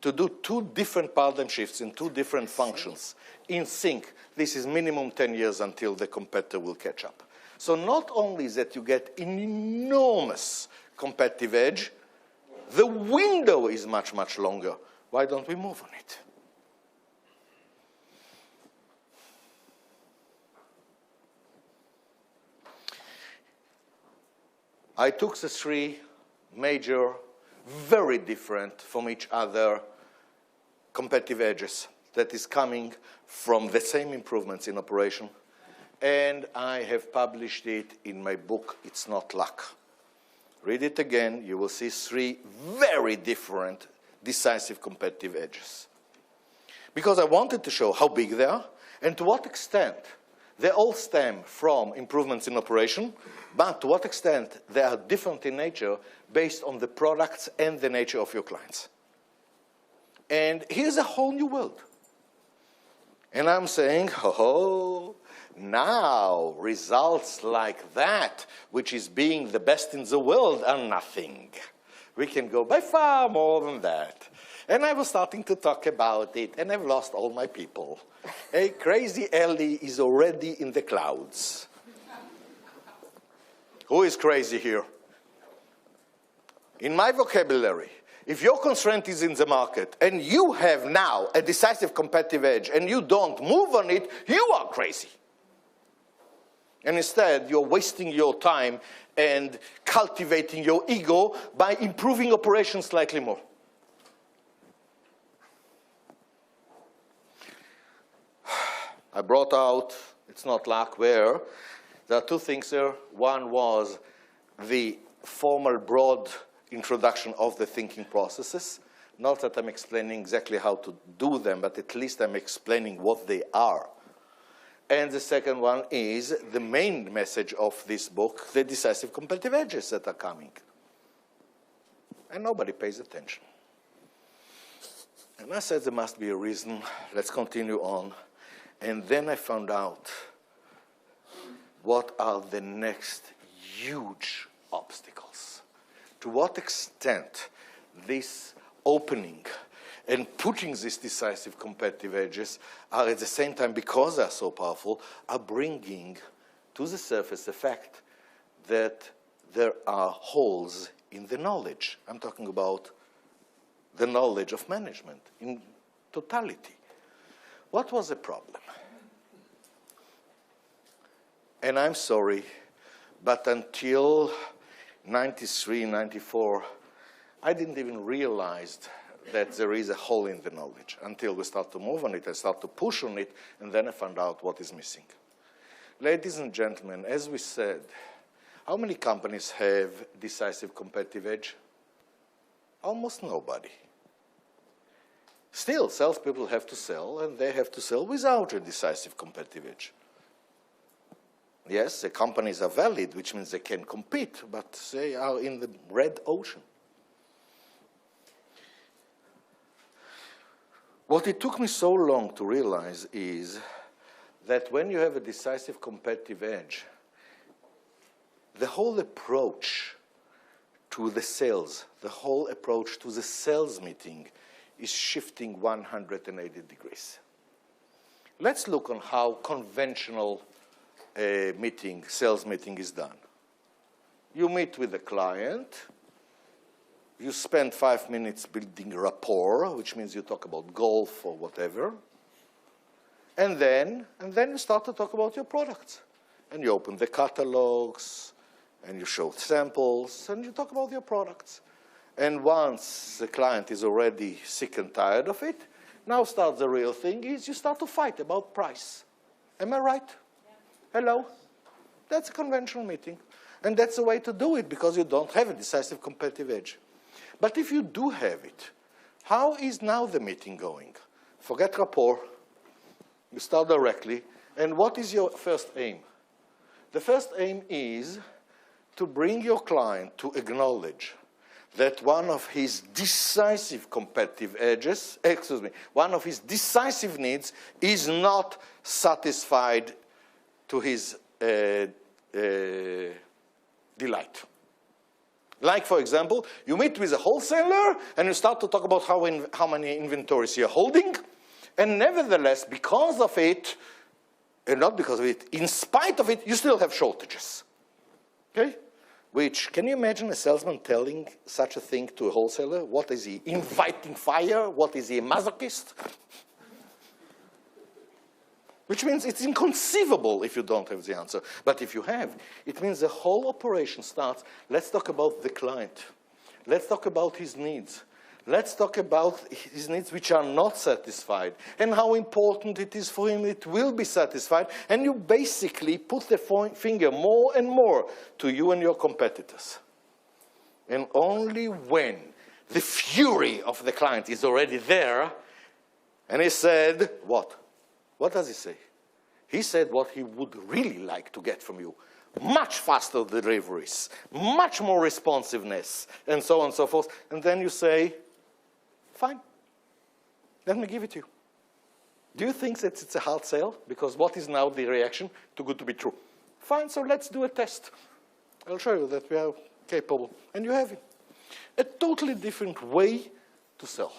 S1: To do two different paradigm shifts in two different functions in sync, this is minimum 10 years until the competitor will catch up. So not only is that you get an enormous competitive edge, the window is much, much longer. Why don't we move on it? I took the three major, very different from each other competitive edges that is coming from the same improvements in operation. And I have published it in my book, It's Not Luck. Read it again, you will see three very different decisive competitive edges. Because I wanted to show how big they are and to what extent they all stem from improvements in operation, but to what extent they are different in nature based on the products and the nature of your clients. And here's a whole new world. And I'm saying, now results like that, which is being the best in the world, are nothing. We can go by far more than that. And I was starting to talk about it, and I've lost all my people. Hey, Crazy Ellie is already in the clouds. Who is crazy here? In my vocabulary, if your constraint is in the market and you have now a decisive competitive edge and you don't move on it, you are crazy. And instead, you're wasting your time and cultivating your ego by improving operations slightly more. I brought out, It's Not Luck, where there are two things there. One was the formal broad introduction of the thinking processes. Not that I'm explaining exactly how to do them, but at least I'm explaining what they are. And the second one is the main message of this book, the decisive competitive edges that are coming. And nobody pays attention. And I said there must be a reason. Let's continue on. And then I found out what are the next huge obstacles. To what extent this opening and putting these decisive competitive edges are at the same time, because they're so powerful, are bringing to the surface the fact that there are holes in the knowledge. I'm talking about the knowledge of management in totality. What was the problem? And I'm sorry, but until 93, 94, I didn't even realize that there is a hole in the knowledge until we start to move on it and start to push on it, and then I found out what is missing. Ladies and gentlemen, as we said, how many companies have decisive competitive edge? Almost nobody. Still, salespeople have to sell, and they have to sell without a decisive competitive edge. Yes, the companies are valid, which means they can compete, but they are in the red ocean. What it took me so long to realize is that when you have a decisive competitive edge, the whole approach to the sales, the whole approach to the sales meeting is shifting 180 degrees. Let's look on how conventional sales meeting is done. You meet with the client. You spend 5 minutes building rapport, which means you talk about golf or whatever. And then you start to talk about your products. And you open the catalogs, and you show samples, and you talk about your products. And once the client is already sick and tired of it, now starts the real thing is you start to fight about price. Am I right? Yeah. Hello? That's a conventional meeting. And that's the way to do it because you don't have a decisive competitive edge. But if you do have it, how is now the meeting going? Forget rapport. You start directly. And what is your first aim? The first aim is to bring your client to acknowledge that one of his decisive competitive edges, one of his decisive needs is not satisfied to his delight. Like, for example, you meet with a wholesaler and you start to talk about how many inventories you're holding, and nevertheless, because of it, and not because of it, in spite of it, you still have shortages. Okay? Which, can you imagine a salesman telling such a thing to a wholesaler? What is he, inviting fire? What is he, a masochist? Which means it's inconceivable if you don't have the answer. But if you have, it means the whole operation starts. Let's talk about the client. Let's talk about his needs. Let's talk about his needs which are not satisfied and how important it is for him it will be satisfied. And you basically put the finger more and more to you and your competitors. And only when the fury of the client is already there, and he said, what? What does he say? He said what he would really like to get from you. Much faster deliveries, much more responsiveness, and so on and so forth. And then you say, fine, let me give it to you. Do you think that it's a hard sale? Because what is now the reaction? Too good to be true. Fine, so let's do a test. I'll show you that we are capable. And you have it. A totally different way to sell.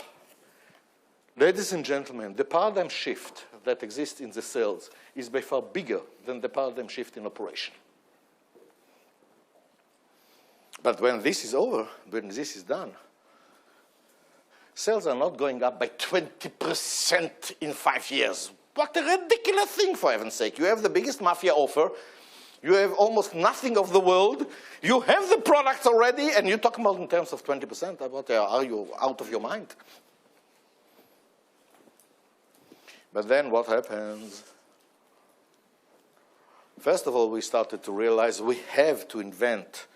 S1: Ladies and gentlemen, the paradigm shift that exists in the sales is by far bigger than the paradigm shift in operation. But when this is over, when this is done, sales are not going up by 20% in 5 years. What a ridiculous thing, for heaven's sake. You have the biggest mafia offer. You have almost nothing of the world. You have the products already, and you talk about in terms of 20%. What, are you out of your mind? But then what happens? First of all, we started to realize we have to invent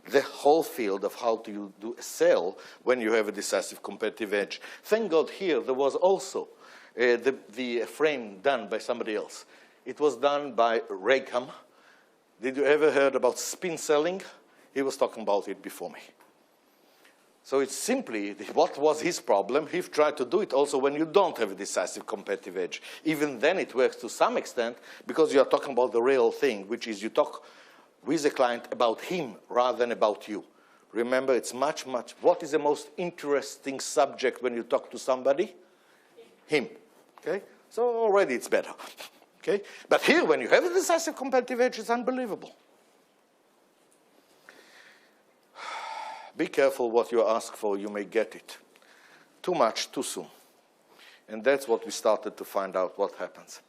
S1: the whole field of how to do a sale when you have a decisive competitive edge. Thank God here there was also the frame done by somebody else. It was done by Raycom. Did you ever heard about spin selling? He was talking about it before me. So it's simply, what was his problem? He tried to do it also when you don't have a decisive competitive edge. Even then it works to some extent because you are talking about the real thing, which is you talk with the client about him rather than about you. Remember, it's much, what is the most interesting subject when you talk to somebody? Him, okay? So already it's better, okay? But here, when you have a decisive competitive edge, it's unbelievable. Be careful what you ask for, you may get it. Too much, too soon. And that's what we started to find out what happens.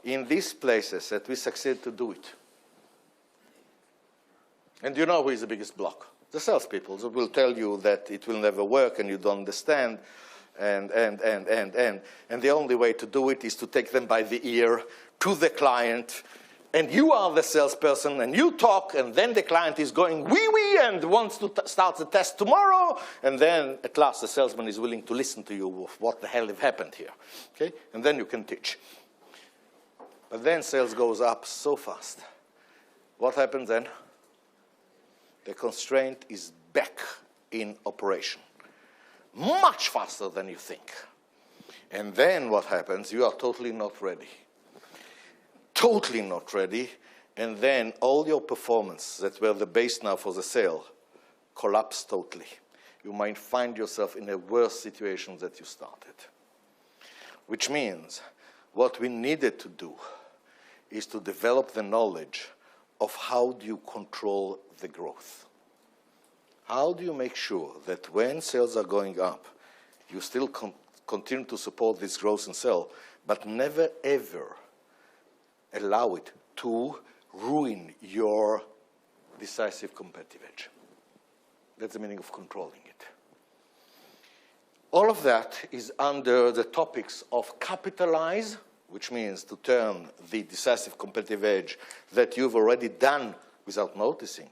S1: In these places that we succeed to do it. And you know who is the biggest block? The salespeople that will tell you that it will never work and you don't understand, and the only way to do it is to take them by the ear to the client, and you are the salesperson, and you talk, and then the client is going wee-wee and wants to start the test tomorrow, and then at last the salesman is willing to listen to you of what the hell have happened here, okay? And then you can teach. But then sales goes up so fast. What happens then? The constraint is back in operation, much faster than you think. And then what happens? You are totally not ready. Totally not ready, and then all your performance that were the base now for the sale collapse totally. You might find yourself in a worse situation that you started. Which means what we needed to do is to develop the knowledge of how do you control the growth. How do you make sure that when sales are going up, you still continue to support this growth and sell, but never ever allow it to ruin your decisive competitive edge. That's the meaning of controlling it. All of that is under the topics of capitalize, which means to turn the decisive competitive edge that you've already done without noticing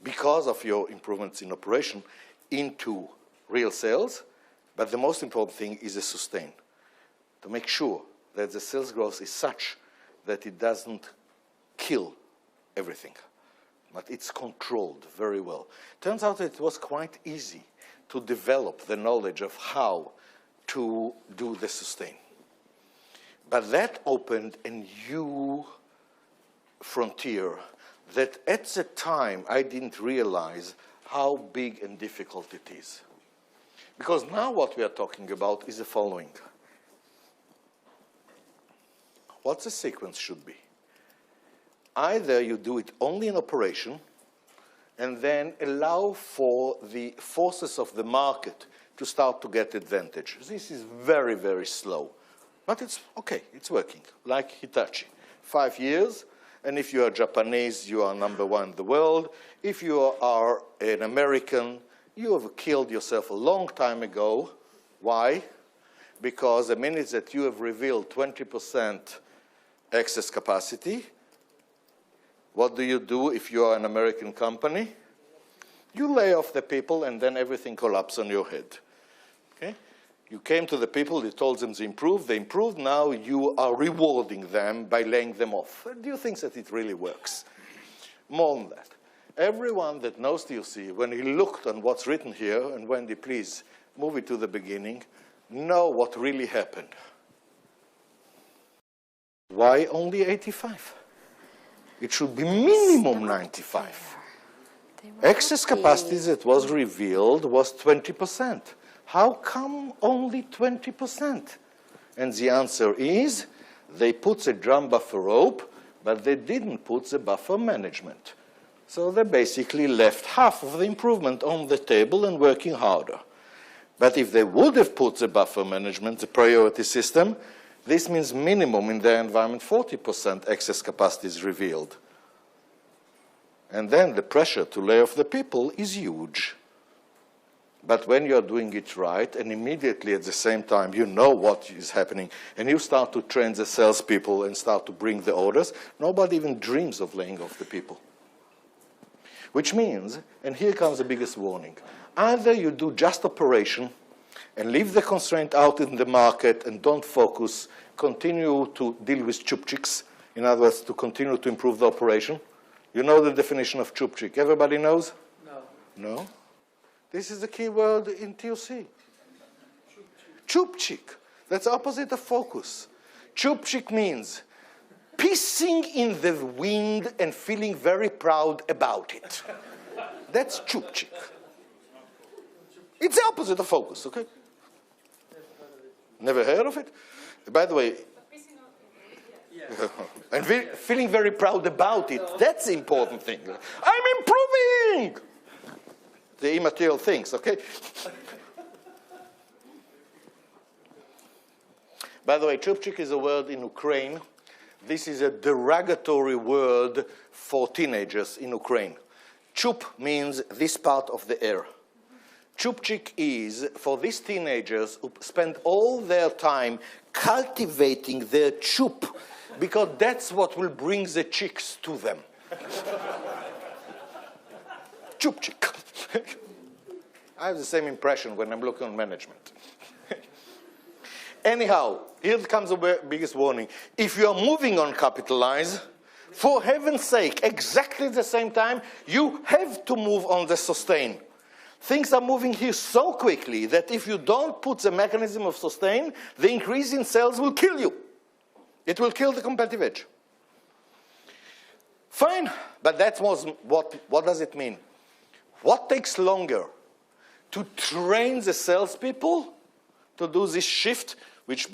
S1: because of your improvements in operation into real sales. But the most important thing is a sustain, to make sure that the sales growth is such that it doesn't kill everything, but it's controlled very well. Turns out that it was quite easy to develop the knowledge of how to do the sustain. But that opened a new frontier that at the time I didn't realize how big and difficult it is. Because now what we are talking about is the following. What the sequence should be. Either you do it only in operation and then allow for the forces of the market to start to get advantage. This is very, very slow. But it's okay, it's working, like Hitachi. 5 years, and if you are Japanese, you are #1 in the world. If you are an American, you have killed yourself a long time ago. Why? Because the minute that you have revealed 20% excess capacity, what do you do if you are an American company? You lay off the people and then everything collapses on your head. Okay? You came to the people, you told them they improved, now you are rewarding them by laying them off. Do you think that it really works? More than that. Everyone that knows TOC, when he looked on what's written here, and Wendy, please move it to the beginning, know what really happened. Why only 85? It should be minimum 95. Excess capacity that was revealed was 20%. How come only 20%? And the answer is they put the drum buffer rope, but they didn't put the buffer management. So they basically left half of the improvement on the table and working harder. But if they would have put the buffer management, the priority system, this means minimum in their environment 40% excess capacity is revealed. And then the pressure to lay off the people is huge. But when you're doing it right, and immediately at the same time you know what is happening, and you start to train the salespeople and start to bring the orders, nobody even dreams of laying off the people. Which means, and here comes the biggest warning, either you do just operation and leave the constraint out in the market and don't focus, continue to deal with chupchiks, in other words, to continue to improve the operation. You know the definition of chupchik. Everybody knows?
S3: No.
S1: No? This is the key word in TOC. Chupchik. That's the opposite of focus. Chupchik means pissing in the wind and feeling very proud about it. That's chupchik. It's the opposite of focus, okay? Never heard of it? By the way, and feeling very proud about it, that's the important thing. I'm improving! The immaterial things, okay? By the way, chupchik is a word in Ukraine. This is a derogatory word for teenagers in Ukraine. Chup means this part of the air. Chupchik is for these teenagers who spend all their time cultivating their chup, because that's what will bring the chicks to them. Chupchik. I have the same impression when I'm looking on management. Anyhow, here comes the biggest warning. If you are moving on capitalize, for heaven's sake, exactly at the same time, you have to move on the sustain. Things are moving here so quickly that if you don't put the mechanism of sustain, the increase in sales will kill you. It will kill the competitive edge. Fine, but that was what does it mean? What takes longer? To train the salespeople to do this shift, which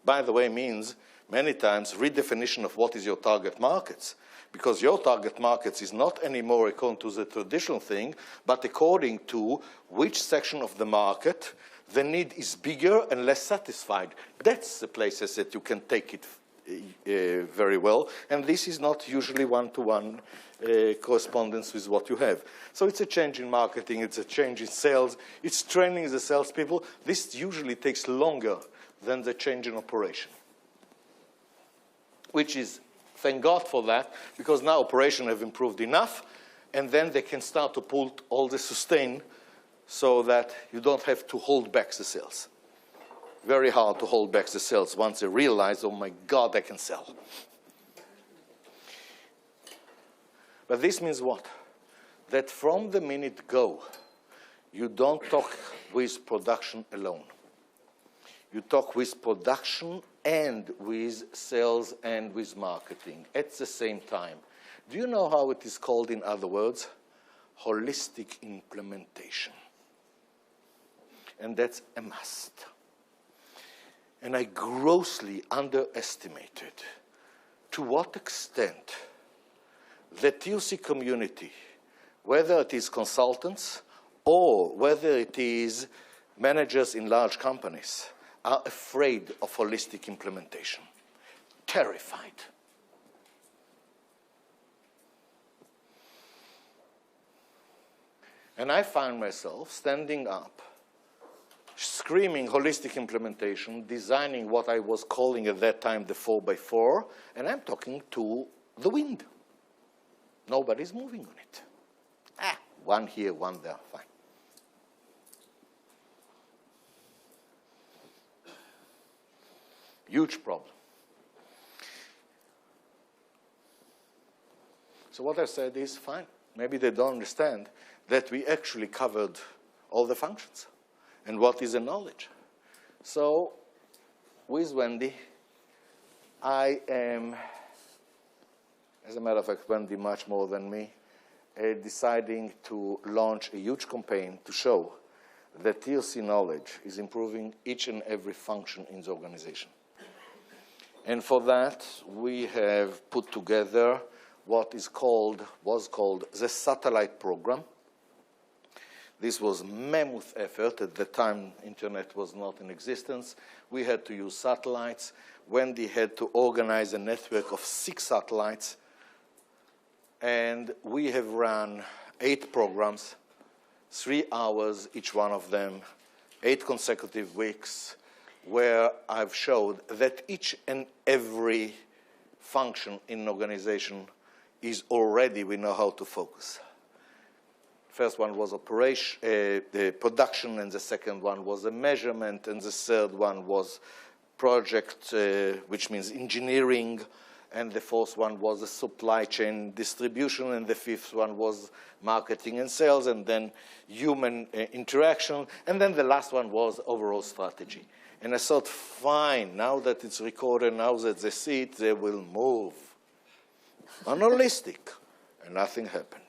S1: by the way, means many times redefinition of what is your target markets. Because your target markets is not anymore according to the traditional thing, but according to which section of the market the need is bigger and less satisfied. That's the places that you can take it very well. And this is not usually one-to-one correspondence with what you have. So it's a change in marketing, it's a change in sales, it's training the salespeople. This usually takes longer than the change in operation, which is, thank God for that, because now operations have improved enough, and then they can start to pull all the sustain so that you don't have to hold back the sales. Very hard to hold back the sales once they realize, oh my God, I can sell. But this means what? That from the minute go, you don't talk with production alone. You talk with production and with sales and with marketing at the same time. Do you know how it is called in other words? Holistic implementation. And that's a must. And I grossly underestimated to what extent the TOC community, whether it is consultants or whether it is managers in large companies, are afraid of holistic implementation, terrified. And I found myself standing up, screaming holistic implementation, designing what I was calling at that time the 4x4, and I'm talking to the wind. Nobody's moving on it. One here, one there, fine. Huge problem. So what I said is, fine, maybe they don't understand that we actually covered all the functions and what is the knowledge. So with Wendy, I am, as a matter of fact, Wendy much more than me, deciding to launch a huge campaign to show that TOC knowledge is improving each and every function in the organization. And for that, we have put together what was called the satellite program. This was a mammoth effort. At the time, internet was not in existence. We had to use satellites. Wendy had to organize a network of 6 satellites. And we have run 8 programs, 3 hours each one of them, 8 consecutive weeks, where I've showed that each and every function in an organization is already, we know how to focus. First one was operation, the production, and the second one was the measurement, and the third one was project, which means engineering, and the fourth one was the supply chain distribution, and the fifth one was marketing and sales, and then human interaction, and then the last one was overall strategy. And I thought, fine, now that it's recorded, now that they see it, they will move. Holistic. And nothing happened.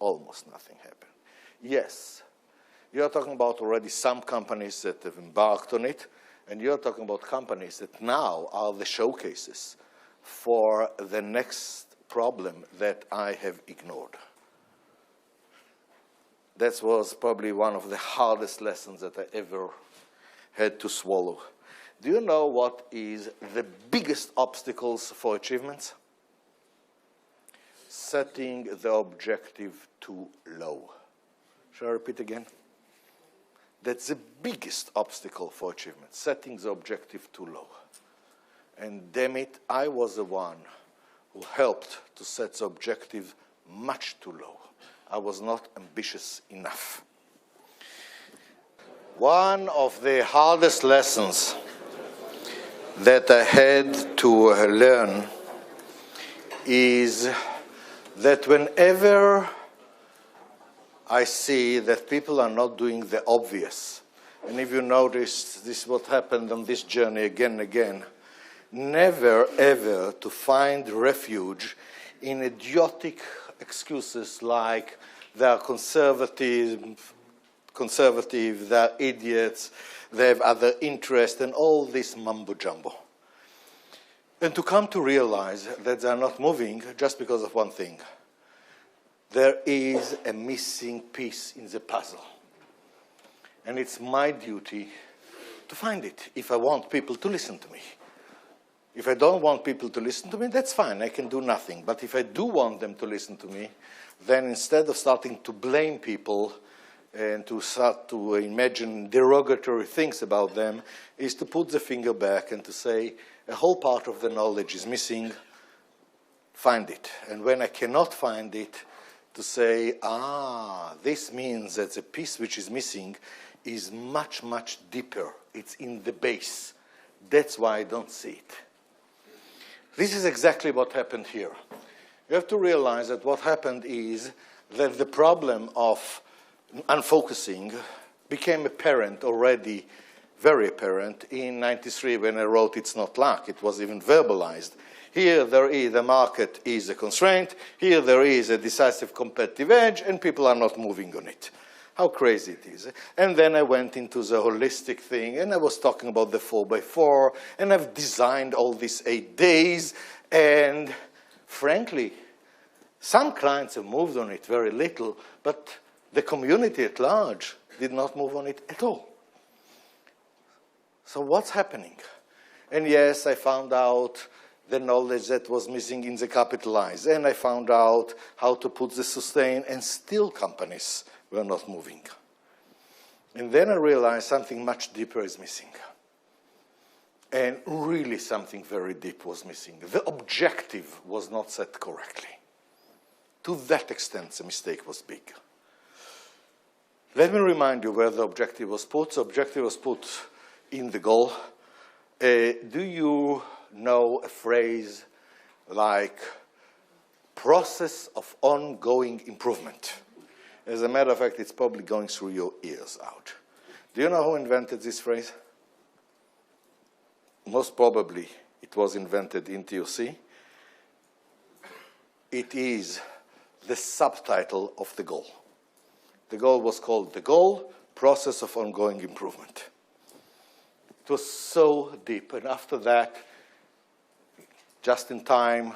S1: Almost nothing happened. Yes, you're talking about already some companies that have embarked on it, and you're talking about companies that now are the showcases for the next problem that I have ignored. That was probably one of the hardest lessons that I ever had to swallow. Do you know what is the biggest obstacles for achievements? Setting the objective too low. Shall I repeat again? That's the biggest obstacle for achievement, setting the objective too low. And damn it, I was the one who helped to set the objective much too low. I was not ambitious enough. One of the hardest lessons that I had to learn is that whenever I see that people are not doing the obvious, and if you notice, this is what happened on this journey again and again, never ever to find refuge in idiotic excuses like they are conservative, they're idiots, they have other interests, and all this mumbo-jumbo. And to come to realize that they're not moving just because of one thing. There is a missing piece in the puzzle. And it's my duty to find it if I want people to listen to me. If I don't want people to listen to me, that's fine, I can do nothing. But if I do want them to listen to me, then instead of starting to blame people and to start to imagine derogatory things about them, is to put the finger back and to say, a whole part of the knowledge is missing, find it. And when I cannot find it, to say, this means that the piece which is missing is much, much deeper. It's in the base. That's why I don't see it. This is exactly what happened here. You have to realize that what happened is that the problem of unfocusing became apparent already, very apparent, in '93 when I wrote It's Not Luck. It was even verbalized. Here there is, the market is a constraint. Here there is a decisive competitive edge, and people are not moving on it. How crazy it is. And then I went into the holistic thing, and I was talking about the 4x4, and I've designed all these 8 days, and frankly, some clients have moved on it very little, but the community at large did not move on it at all. So what's happening? And yes, I found out the knowledge that was missing in the capitalize, and I found out how to put the sustain, and still companies were not moving. And then I realized something much deeper is missing. And really something very deep was missing. The objective was not set correctly. To that extent, the mistake was big. Let me remind you where the objective was put. The objective was put in the goal. Do you know a phrase like process of ongoing improvement? As a matter of fact, it's probably going through your ears out. Do you know who invented this phrase? Most probably it was invented in TOC. It is the subtitle of the goal. The goal was called The Goal, Process of Ongoing Improvement. It was so deep, and after that, just in time,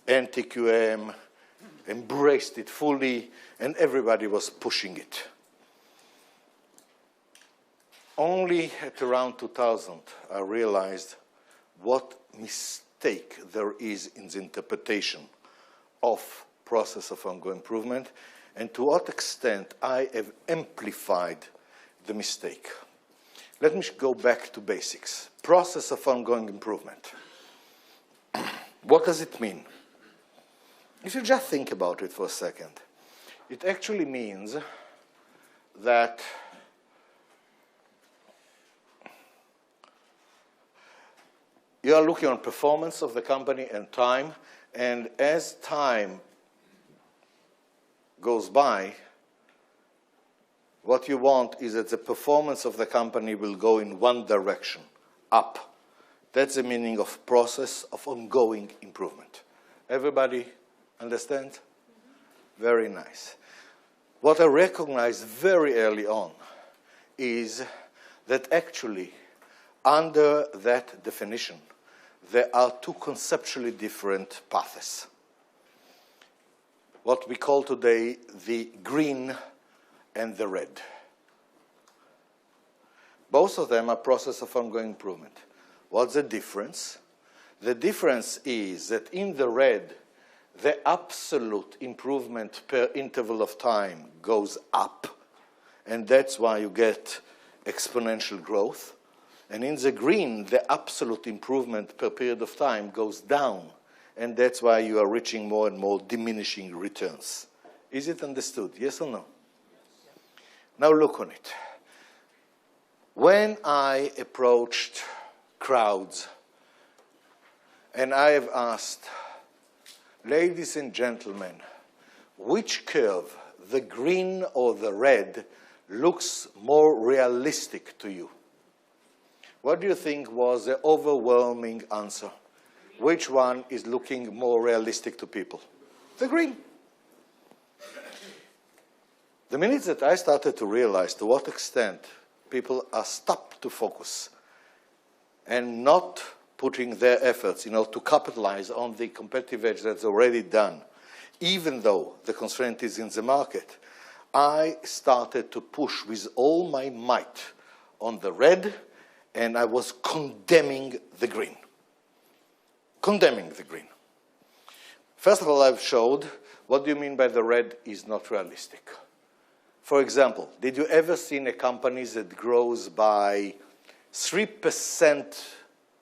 S1: NTQM embraced it fully, and everybody was pushing it. Only at around 2000, I realized what mistake there is in the interpretation of process of ongoing improvement, and to what extent I have amplified the mistake. Let me go back to basics. Process of ongoing improvement. What does it mean? If you just think about it for a second, It actually means that you are looking on performance of the company and time, and as time goes by, what you want is that the performance of the company will go in one direction, up. That's the meaning of process of ongoing improvement. Everybody understand? Very nice. What I recognized very early on is that actually, under that definition, there are two conceptually different paths. What we call today the green and the red. Both of them are process of ongoing improvement. What's the difference? The difference is that in the red, the absolute improvement per interval of time goes up, and that's why you get exponential growth. And in the green, the absolute improvement per period of time goes down, and that's why you are reaching more and more diminishing returns. Is it understood? Yes or no? Now look on it. When I approached crowds and I have asked, ladies and gentlemen, which curve, the green or the red, looks more realistic to you? What do you think was the overwhelming answer? Which one is looking more realistic to people? The green. The minute that I started to realize to what extent people are stopped to focus and not putting their efforts, to capitalize on the competitive edge that's already done, even though the constraint is in the market, I started to push with all my might on the red, and I was condemning the green. Condemning the green. First of all, I've showed what do you mean by the red is not realistic. For example, did you ever see a company that grows by 3%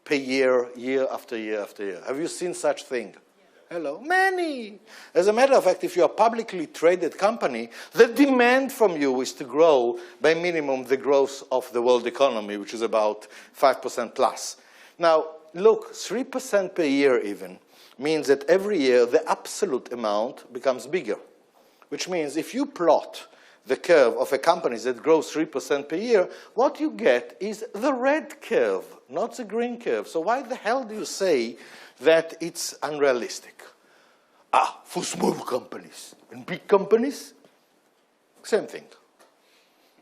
S1: per year, year after year after year? Have you seen such thing? Yeah. Hello? Many. As a matter of fact, if you're a publicly traded company, the demand from you is to grow by minimum the growth of the world economy, which is about 5% plus. Now, look, 3% per year even means that every year the absolute amount becomes bigger, which means if you plot the curve of a company that grows 3% per year, what you get is the red curve, not the green curve. So why the hell do you say that it's unrealistic? For small companies and big companies, same thing.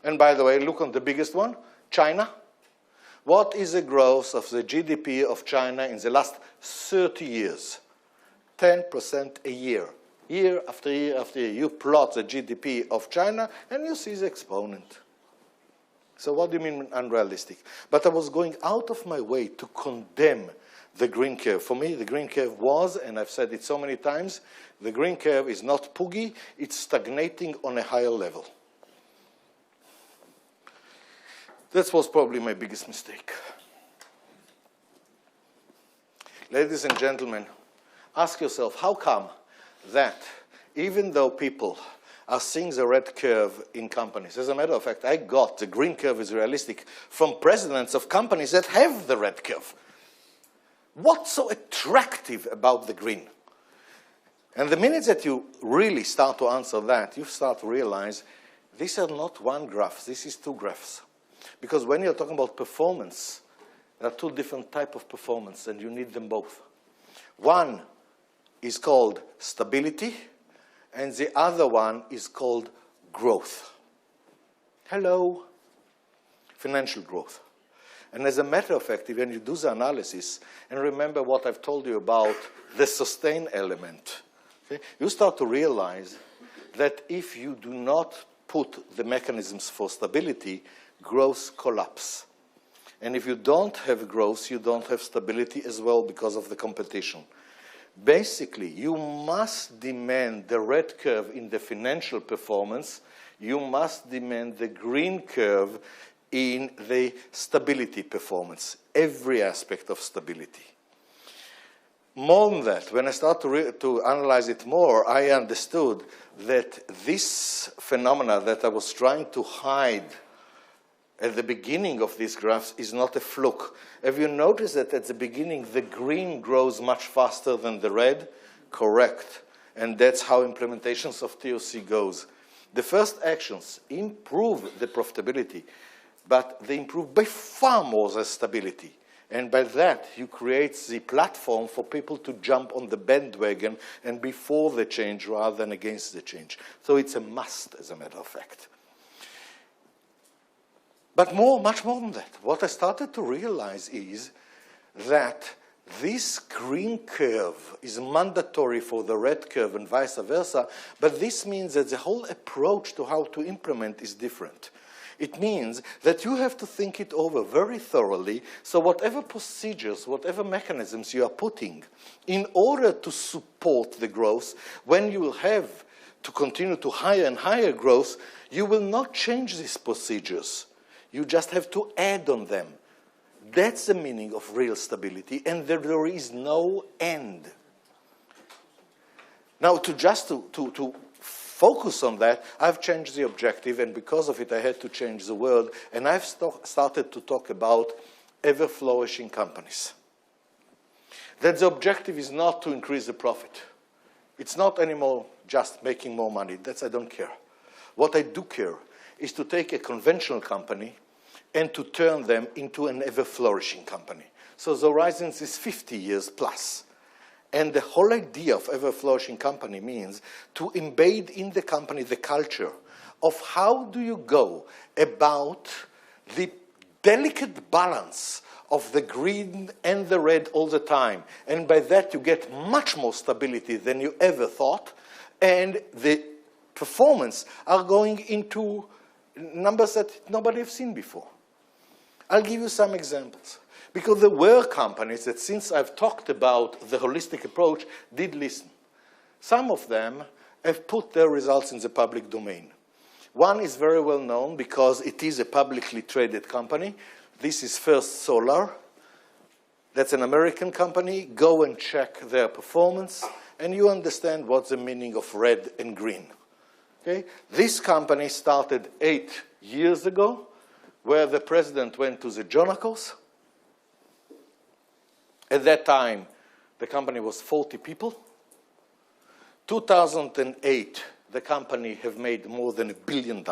S1: And by the way, look on the biggest one, China. What is the growth of the GDP of China in the last 30 years? 10% a year. Year after year after year, you plot the GDP of China, and you see the exponent. So what do you mean unrealistic? But I was going out of my way to condemn the green curve. For me, the green curve was, and I've said it so many times, the green curve is not poogie, it's stagnating on a higher level. That was probably my biggest mistake. Ladies and gentlemen, ask yourself, how come that even though people are seeing the red curve in companies, as a matter of fact, I got the green curve is realistic from presidents of companies that have the red curve. What's so attractive about the green? And the minute that you really start to answer that, you start to realize these are not one graph, this is two graphs. Because when you're talking about performance, there are two different types of performance, and you need them both. One is called stability, and the other one is called growth. Hello? Financial growth. And as a matter of fact, when you do the analysis, and remember what I've told you about the sustain element, okay, you start to realize that if you do not put the mechanisms for stability, growth collapse. And if you don't have growth, you don't have stability as well because of the competition. Basically, you must demand the red curve in the financial performance. You must demand the green curve in the stability performance, every aspect of stability. more than that, when I start to analyze it more, I understood that this phenomena that I was trying to hide at the beginning of these graphs is not a fluke. Have you noticed that at the beginning the green grows much faster than the red? Correct. And that's how implementations of TOC goes. The first actions improve the profitability, but they improve by far more the stability. And by that, you create the platform for people to jump on the bandwagon and be for the change rather than against the change. So it's a must, as a matter of fact. But much more than that. What I started to realize is that this green curve is mandatory for the red curve and vice versa, but this means that the whole approach to how to implement is different. It means that you have to think it over very thoroughly, so whatever procedures, whatever mechanisms you are putting in order to support the growth, when you will have to continue to higher and higher growth, you will not change these procedures. You just have to add on them. That's the meaning of real stability, and there is no end. Now, to focus on that, I've changed the objective, and because of it, I had to change the world, and I've started to talk about ever-flourishing companies. That the objective is not to increase the profit. It's not anymore just making more money. I don't care. What I do care is to take a conventional company and to turn them into an ever-flourishing company. So the horizon is 50 years plus. And the whole idea of ever-flourishing company means to embed in the company the culture of how do you go about the delicate balance of the green and the red all the time. And by that you get much more stability than you ever thought, and the performance are going into numbers that nobody has seen before. I'll give you some examples. Because there were companies that, since I've talked about the holistic approach, did listen. Some of them have put their results in the public domain. One is very well known because it is a publicly traded company. This is First Solar. That's an American company. Go and check their performance, and you understand what's the meaning of red and green. Okay? This company started 8 years ago, where the president went to the Jonacos. At that time, the company was 40 people. 2008, the company have made more than $1 billion.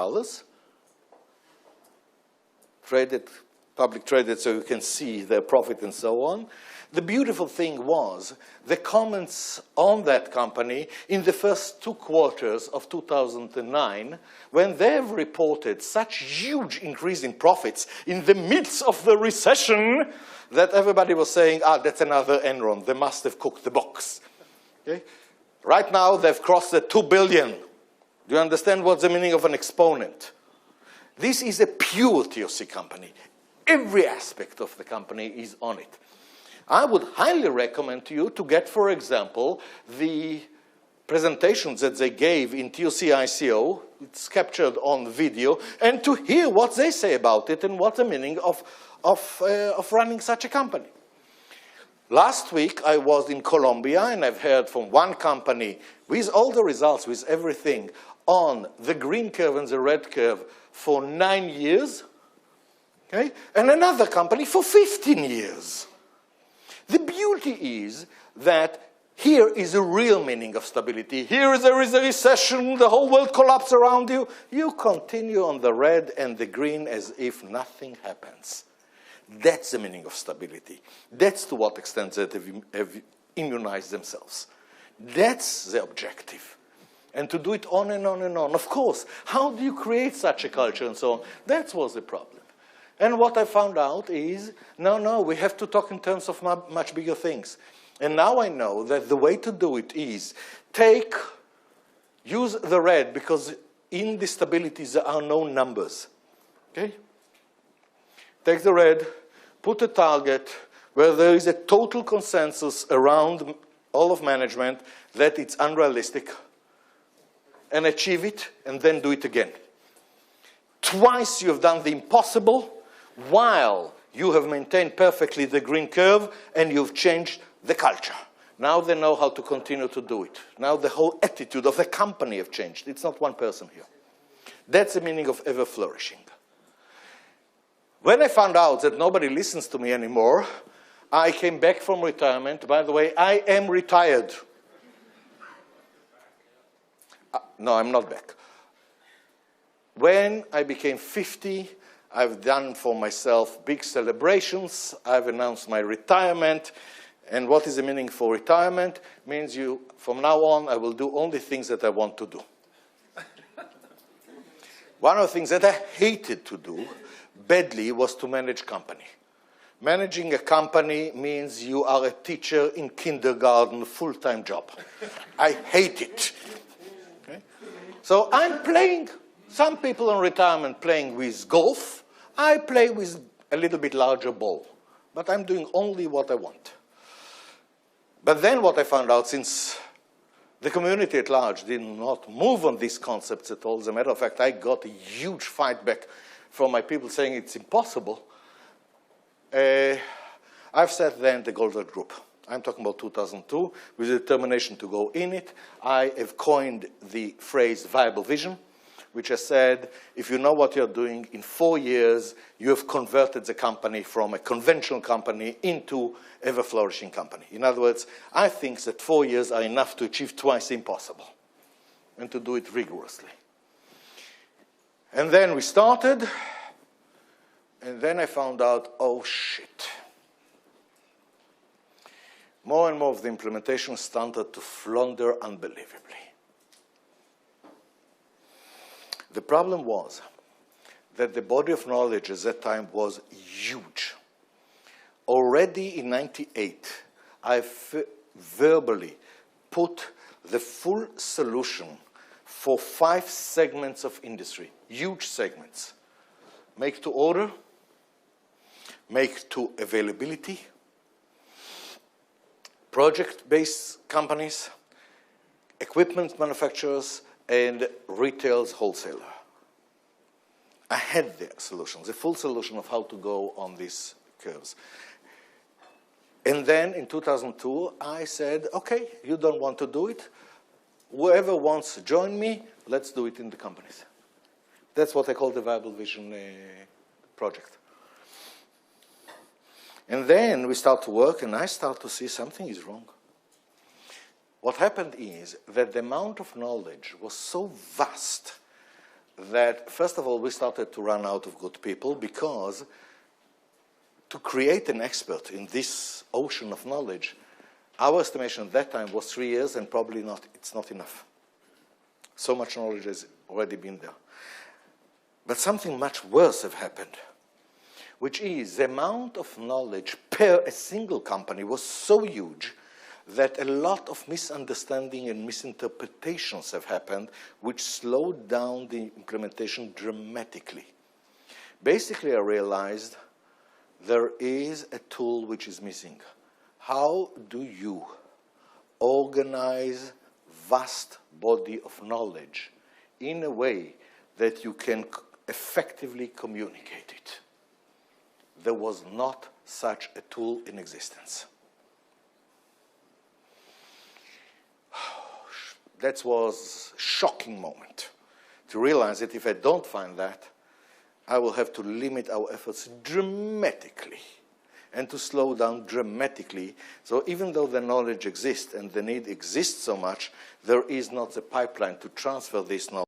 S1: Traded, public traded, so you can see their profit and so on. The beautiful thing was the comments on that company in the first 2 quarters of 2009, when they've reported such huge increase in profits in the midst of the recession, that everybody was saying, that's another Enron. They must have cooked the books. Okay? Right now, they've crossed the 2 billion. Do you understand what's the meaning of an exponent? This is a pure TOC company. Every aspect of the company is on it. I would highly recommend to you to get, for example, the presentations that they gave in TOC ICO. It's captured on video, and to hear what they say about it and what's the meaning of running such a company. Last week, I was in Colombia, and I've heard from one company with all the results, with everything, on the green curve and the red curve for 9 years, okay? And another company for 15 years. The beauty is that here is a real meaning of stability. Here there is a recession, the whole world collapses around you. You continue on the red and the green as if nothing happens. That's the meaning of stability. That's to what extent they have immunized themselves. That's the objective. And to do it on and on and on. Of course, how do you create such a culture and so on? That was the problem. And what I found out is, no, we have to talk in terms of much bigger things. And now I know that the way to do it is use the red, because in the stability there are no numbers. Okay? Take the red, put a target where there is a total consensus around all of management that it's unrealistic, and achieve it, and then do it again. Twice you have done the impossible while you have maintained perfectly the green curve and you've changed the culture. Now they know how to continue to do it. Now the whole attitude of the company have changed. It's not one person here. That's the meaning of ever flourishing. When I found out that nobody listens to me anymore, I came back from retirement. By the way, I am retired. No, I'm not back. When I became 50, I've done for myself big celebrations. I've announced my retirement. And what is the meaning for retirement? Means from now on, I will do only things that I want to do. One of the things that I hated to do badly was to manage company. Managing a company means you are a teacher in kindergarten, full-time job. I hate it. Okay? So I'm playing, some people in retirement playing with golf. I play with a little bit larger ball. But I'm doing only what I want. But then what I found out, since the community at large did not move on these concepts at all, as a matter of fact, I got a huge fight back from my people saying it's impossible. I've set then the Goldberg Group. I'm talking about 2002, with the determination to go in it. I have coined the phrase viable vision, which has said, if you know what you're doing, in 4 years, you have converted the company from a conventional company into ever-flourishing company. In other words, I think that 4 years are enough to achieve twice the impossible, and to do it rigorously. And then we started, and then I found out, oh, shit. More and more of the implementation started to flounder unbelievably. The problem was that the body of knowledge at that time was huge. Already in '98, I verbally put the full solution for 5 segments of industry, huge segments. Make to order, make to availability, project-based companies, equipment manufacturers, and retail's wholesaler. I had the solutions, the full solution of how to go on these curves. And then in 2002, I said, okay, you don't want to do it. Whoever wants to join me, let's do it in the companies. That's what I call the Viable Vision project. And then we start to work, and I start to see something is wrong. What happened is that the amount of knowledge was so vast that, first of all, we started to run out of good people, because to create an expert in this ocean of knowledge, our estimation at that time was 3 years, and probably it's not enough. So much knowledge has already been there. But something much worse have happened, which is the amount of knowledge per a single company was so huge that a lot of misunderstanding and misinterpretations have happened, which slowed down the implementation dramatically. Basically, I realized there is a tool which is missing. How do you organize vast body of knowledge in a way that you can effectively communicate it? There was not such a tool in existence. That was a shocking moment to realize that if I don't find that, I will have to limit our efforts dramatically and to slow down dramatically. So even though the knowledge exists and the need exists so much, there is not the pipeline to transfer this knowledge.